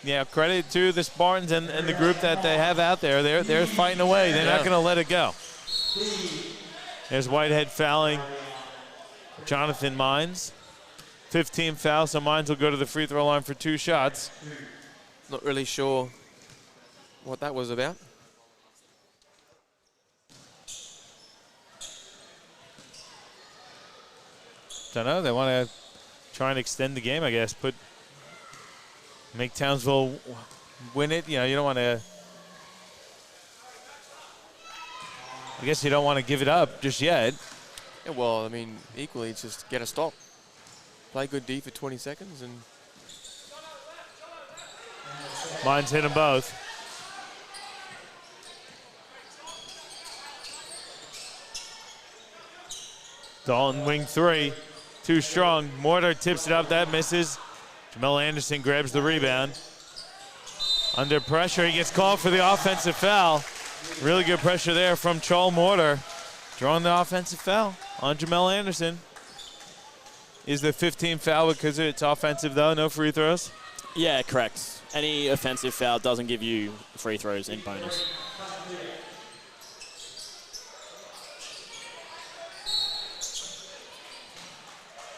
yeah, credit to the Spartans and the group that they have out there. They're fighting away. They're not gonna let it go. There's Whitehead fouling Jonathan Mines. 15 fouls, so Mines will go to the free throw line for 2 shots.
Not really sure what that was about.
Don't know. They want to try and extend the game, I guess. Make Townsville win it. You know, you don't want to. I guess you don't want to give it up just yet.
Yeah, well, I mean, equally, it's just get a stop. Play good D for 20 seconds and.
Mines hit them both. Dalton wing 3. Too strong. Mortar tips it up. That misses. Jamel Anderson grabs the rebound. Under pressure, he gets called for the offensive foul. Really good pressure there from Chol Mortar. Drawing the offensive foul on Jamel Anderson. Is the 15th foul because it's offensive, though? No free throws?
Yeah, correct. Any offensive foul doesn't give you free throws in bonus.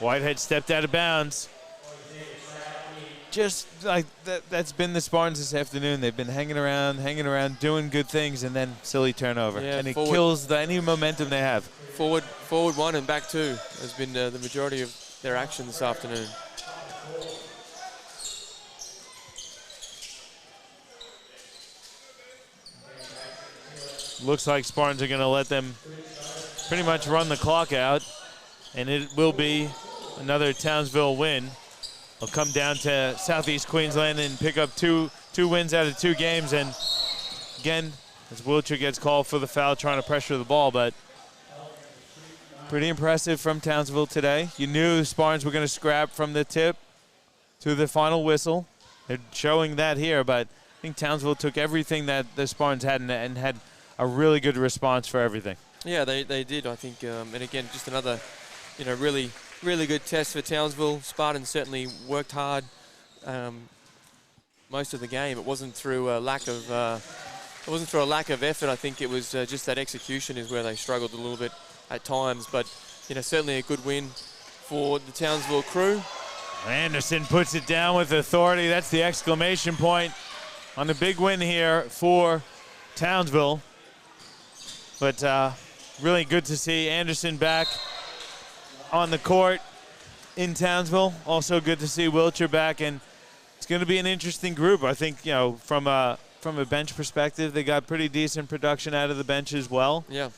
Whitehead stepped out of bounds. Just like that's been the Spartans this afternoon. They've been hanging around, doing good things, and then silly turnover.
Yeah,
and it kills any momentum they have.
Forward 1 and back 2 has been the majority of their action this afternoon.
Looks like Spartans are going to let them pretty much run the clock out, and it will be another Townsville win. They'll come down to Southeast Queensland and pick up two wins out of 2 games. And again, as Wilcher gets called for the foul, trying to pressure the ball, but pretty impressive from Townsville today. You knew the Spartans were going to scrap from the tip to the final whistle. They're showing that here, but I think Townsville took everything that the Spartans had and had a really good response for everything.
Yeah, they did, I think. And again, just another, really good test for Townsville. Spartans certainly worked hard most of the game. It wasn't through a lack of effort. I think it was just that execution is where they struggled a little bit at times. But certainly a good win for the Townsville crew.
Anderson puts it down with authority. That's the exclamation point on the big win here for Townsville. But really good to see Anderson back on the court in Townsville. Also good to see Wilcher back, and it's going to be an interesting group. I think, from a bench perspective, they got pretty decent production out of the bench as well.
Yeah.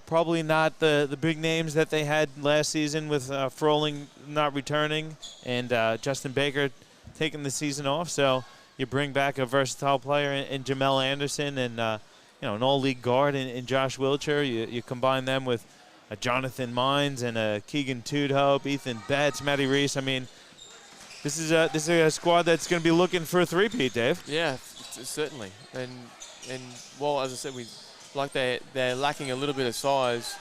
Probably not the big names that they had last season with Froling not returning and Justin Baker taking the season off. So you bring back a versatile player in Jamel Anderson and an all-league guard in Josh Wilcher. You combine them with a Jonathan Mines and a Keegan Tudhope, Ethan Betts, Matty Reese. I mean, this is a squad that's going to be looking for a three-peat, Dave.
Yeah, certainly. And well, as I said, they're lacking a little bit of size.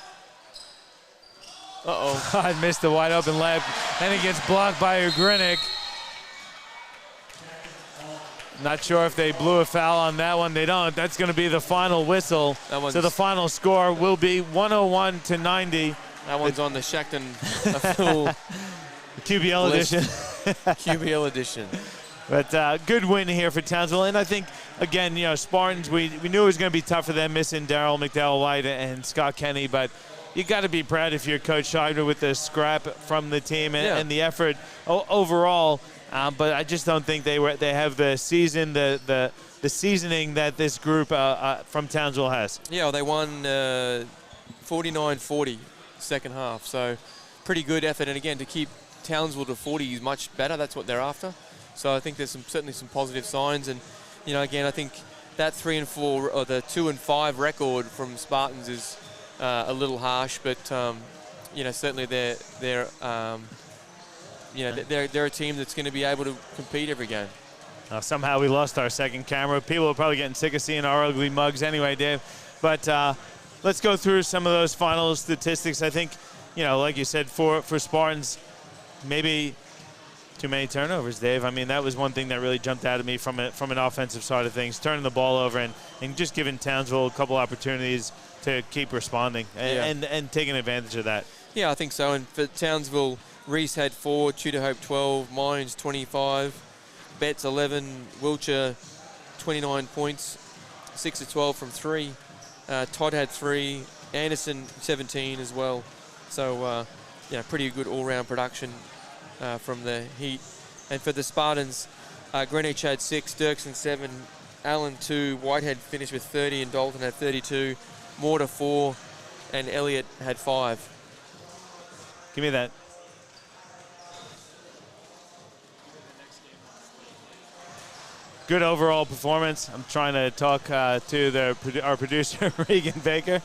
I missed the wide open layup, and it gets blocked by Ugrinik. Not sure if they blew a foul on that one. They don't. That's going to be the final whistle. So the final score will be 101-90.
That one's on the Shackton full
QBL edition.
QBL edition.
But good win here for Townsville. And I think, again, Spartans, we knew it was going to be tough for them missing Darryl McDowell-White and Scott Kenny, but you got to be proud if you're Coach Scheibner with the scrap from the team and the effort overall. But I just don't think they have the season, the seasoning that this group from Townsville has.
Yeah, well, they won 49-40 second half, so pretty good effort. And again, to keep Townsville to 40 is much better. That's what they're after. So I think there's certainly some positive signs. And again, I think that 3-4 or the 2-5 record from Spartans is a little harsh, but certainly they're a team that's going to be able to compete every game.
Somehow we lost our second camera. People are probably getting sick of seeing our ugly mugs anyway, Dave. But let's go through some of those final statistics. I think, like you said, for Spartans, maybe too many turnovers, Dave. I mean, that was one thing that really jumped out at me from an offensive side of things, turning the ball over and just giving Townsville a couple opportunities to keep responding and taking advantage of that.
Yeah, I think so. And for Townsville, Reese had 4, Tudor Hope 12, Mines 25, Betts 11, Wiltshire 29 points, 6 of 12 from 3. Todd had 3, Anderson 17 as well. So, pretty good all-round production from the Heat. And for the Spartans, Greenwich had 6, Dirksen 7, Allen 2, Whitehead finished with 30, and Dalton had 32, Mortar 4, and Elliott had 5.
Give me that. Good overall performance. I'm trying to talk to our producer, Regan Baker.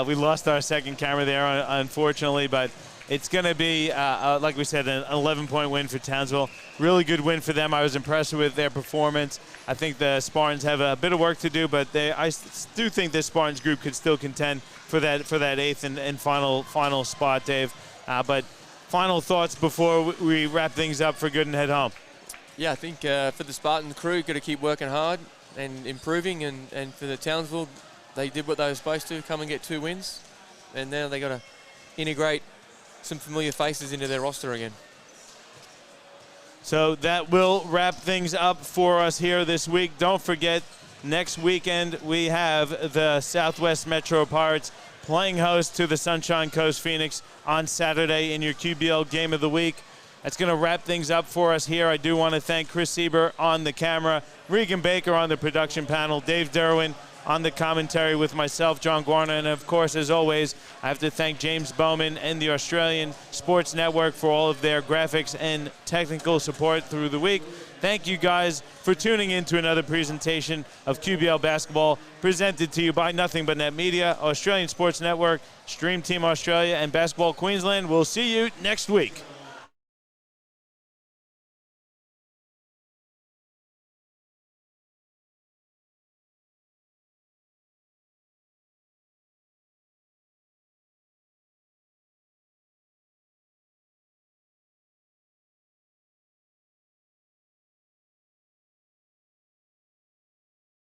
We lost our second camera there, unfortunately, but it's going to be, like we said, an 11-point win for Townsville. Really good win for them. I was impressed with their performance. I think the Spartans have a bit of work to do, but I do think this Spartans group could still contend for that 8th and final spot, Dave. But final thoughts before we wrap things up for good and head home.
Yeah, I think for the Spartan crew, got to keep working hard and improving. And for the Townsville, they did what they were supposed to, come and get 2 wins. And now they got to integrate some familiar faces into their roster again.
So that will wrap things up for us here this week. Don't forget, next weekend we have the Southwest Metro Pirates playing host to the Sunshine Coast Phoenix on Saturday in your QBL Game of the Week. That's going to wrap things up for us here. I do want to thank Chris Sieber on the camera, Regan Baker on the production panel, Dave Derwin on the commentary with myself, John Guarna, and of course, as always, I have to thank James Bowman and the Australian Sports Network for all of their graphics and technical support through the week. Thank you guys for tuning in to another presentation of QBL Basketball, presented to you by Nothing But Net Media, Australian Sports Network, Stream Team Australia, and Basketball Queensland. We'll see you next week.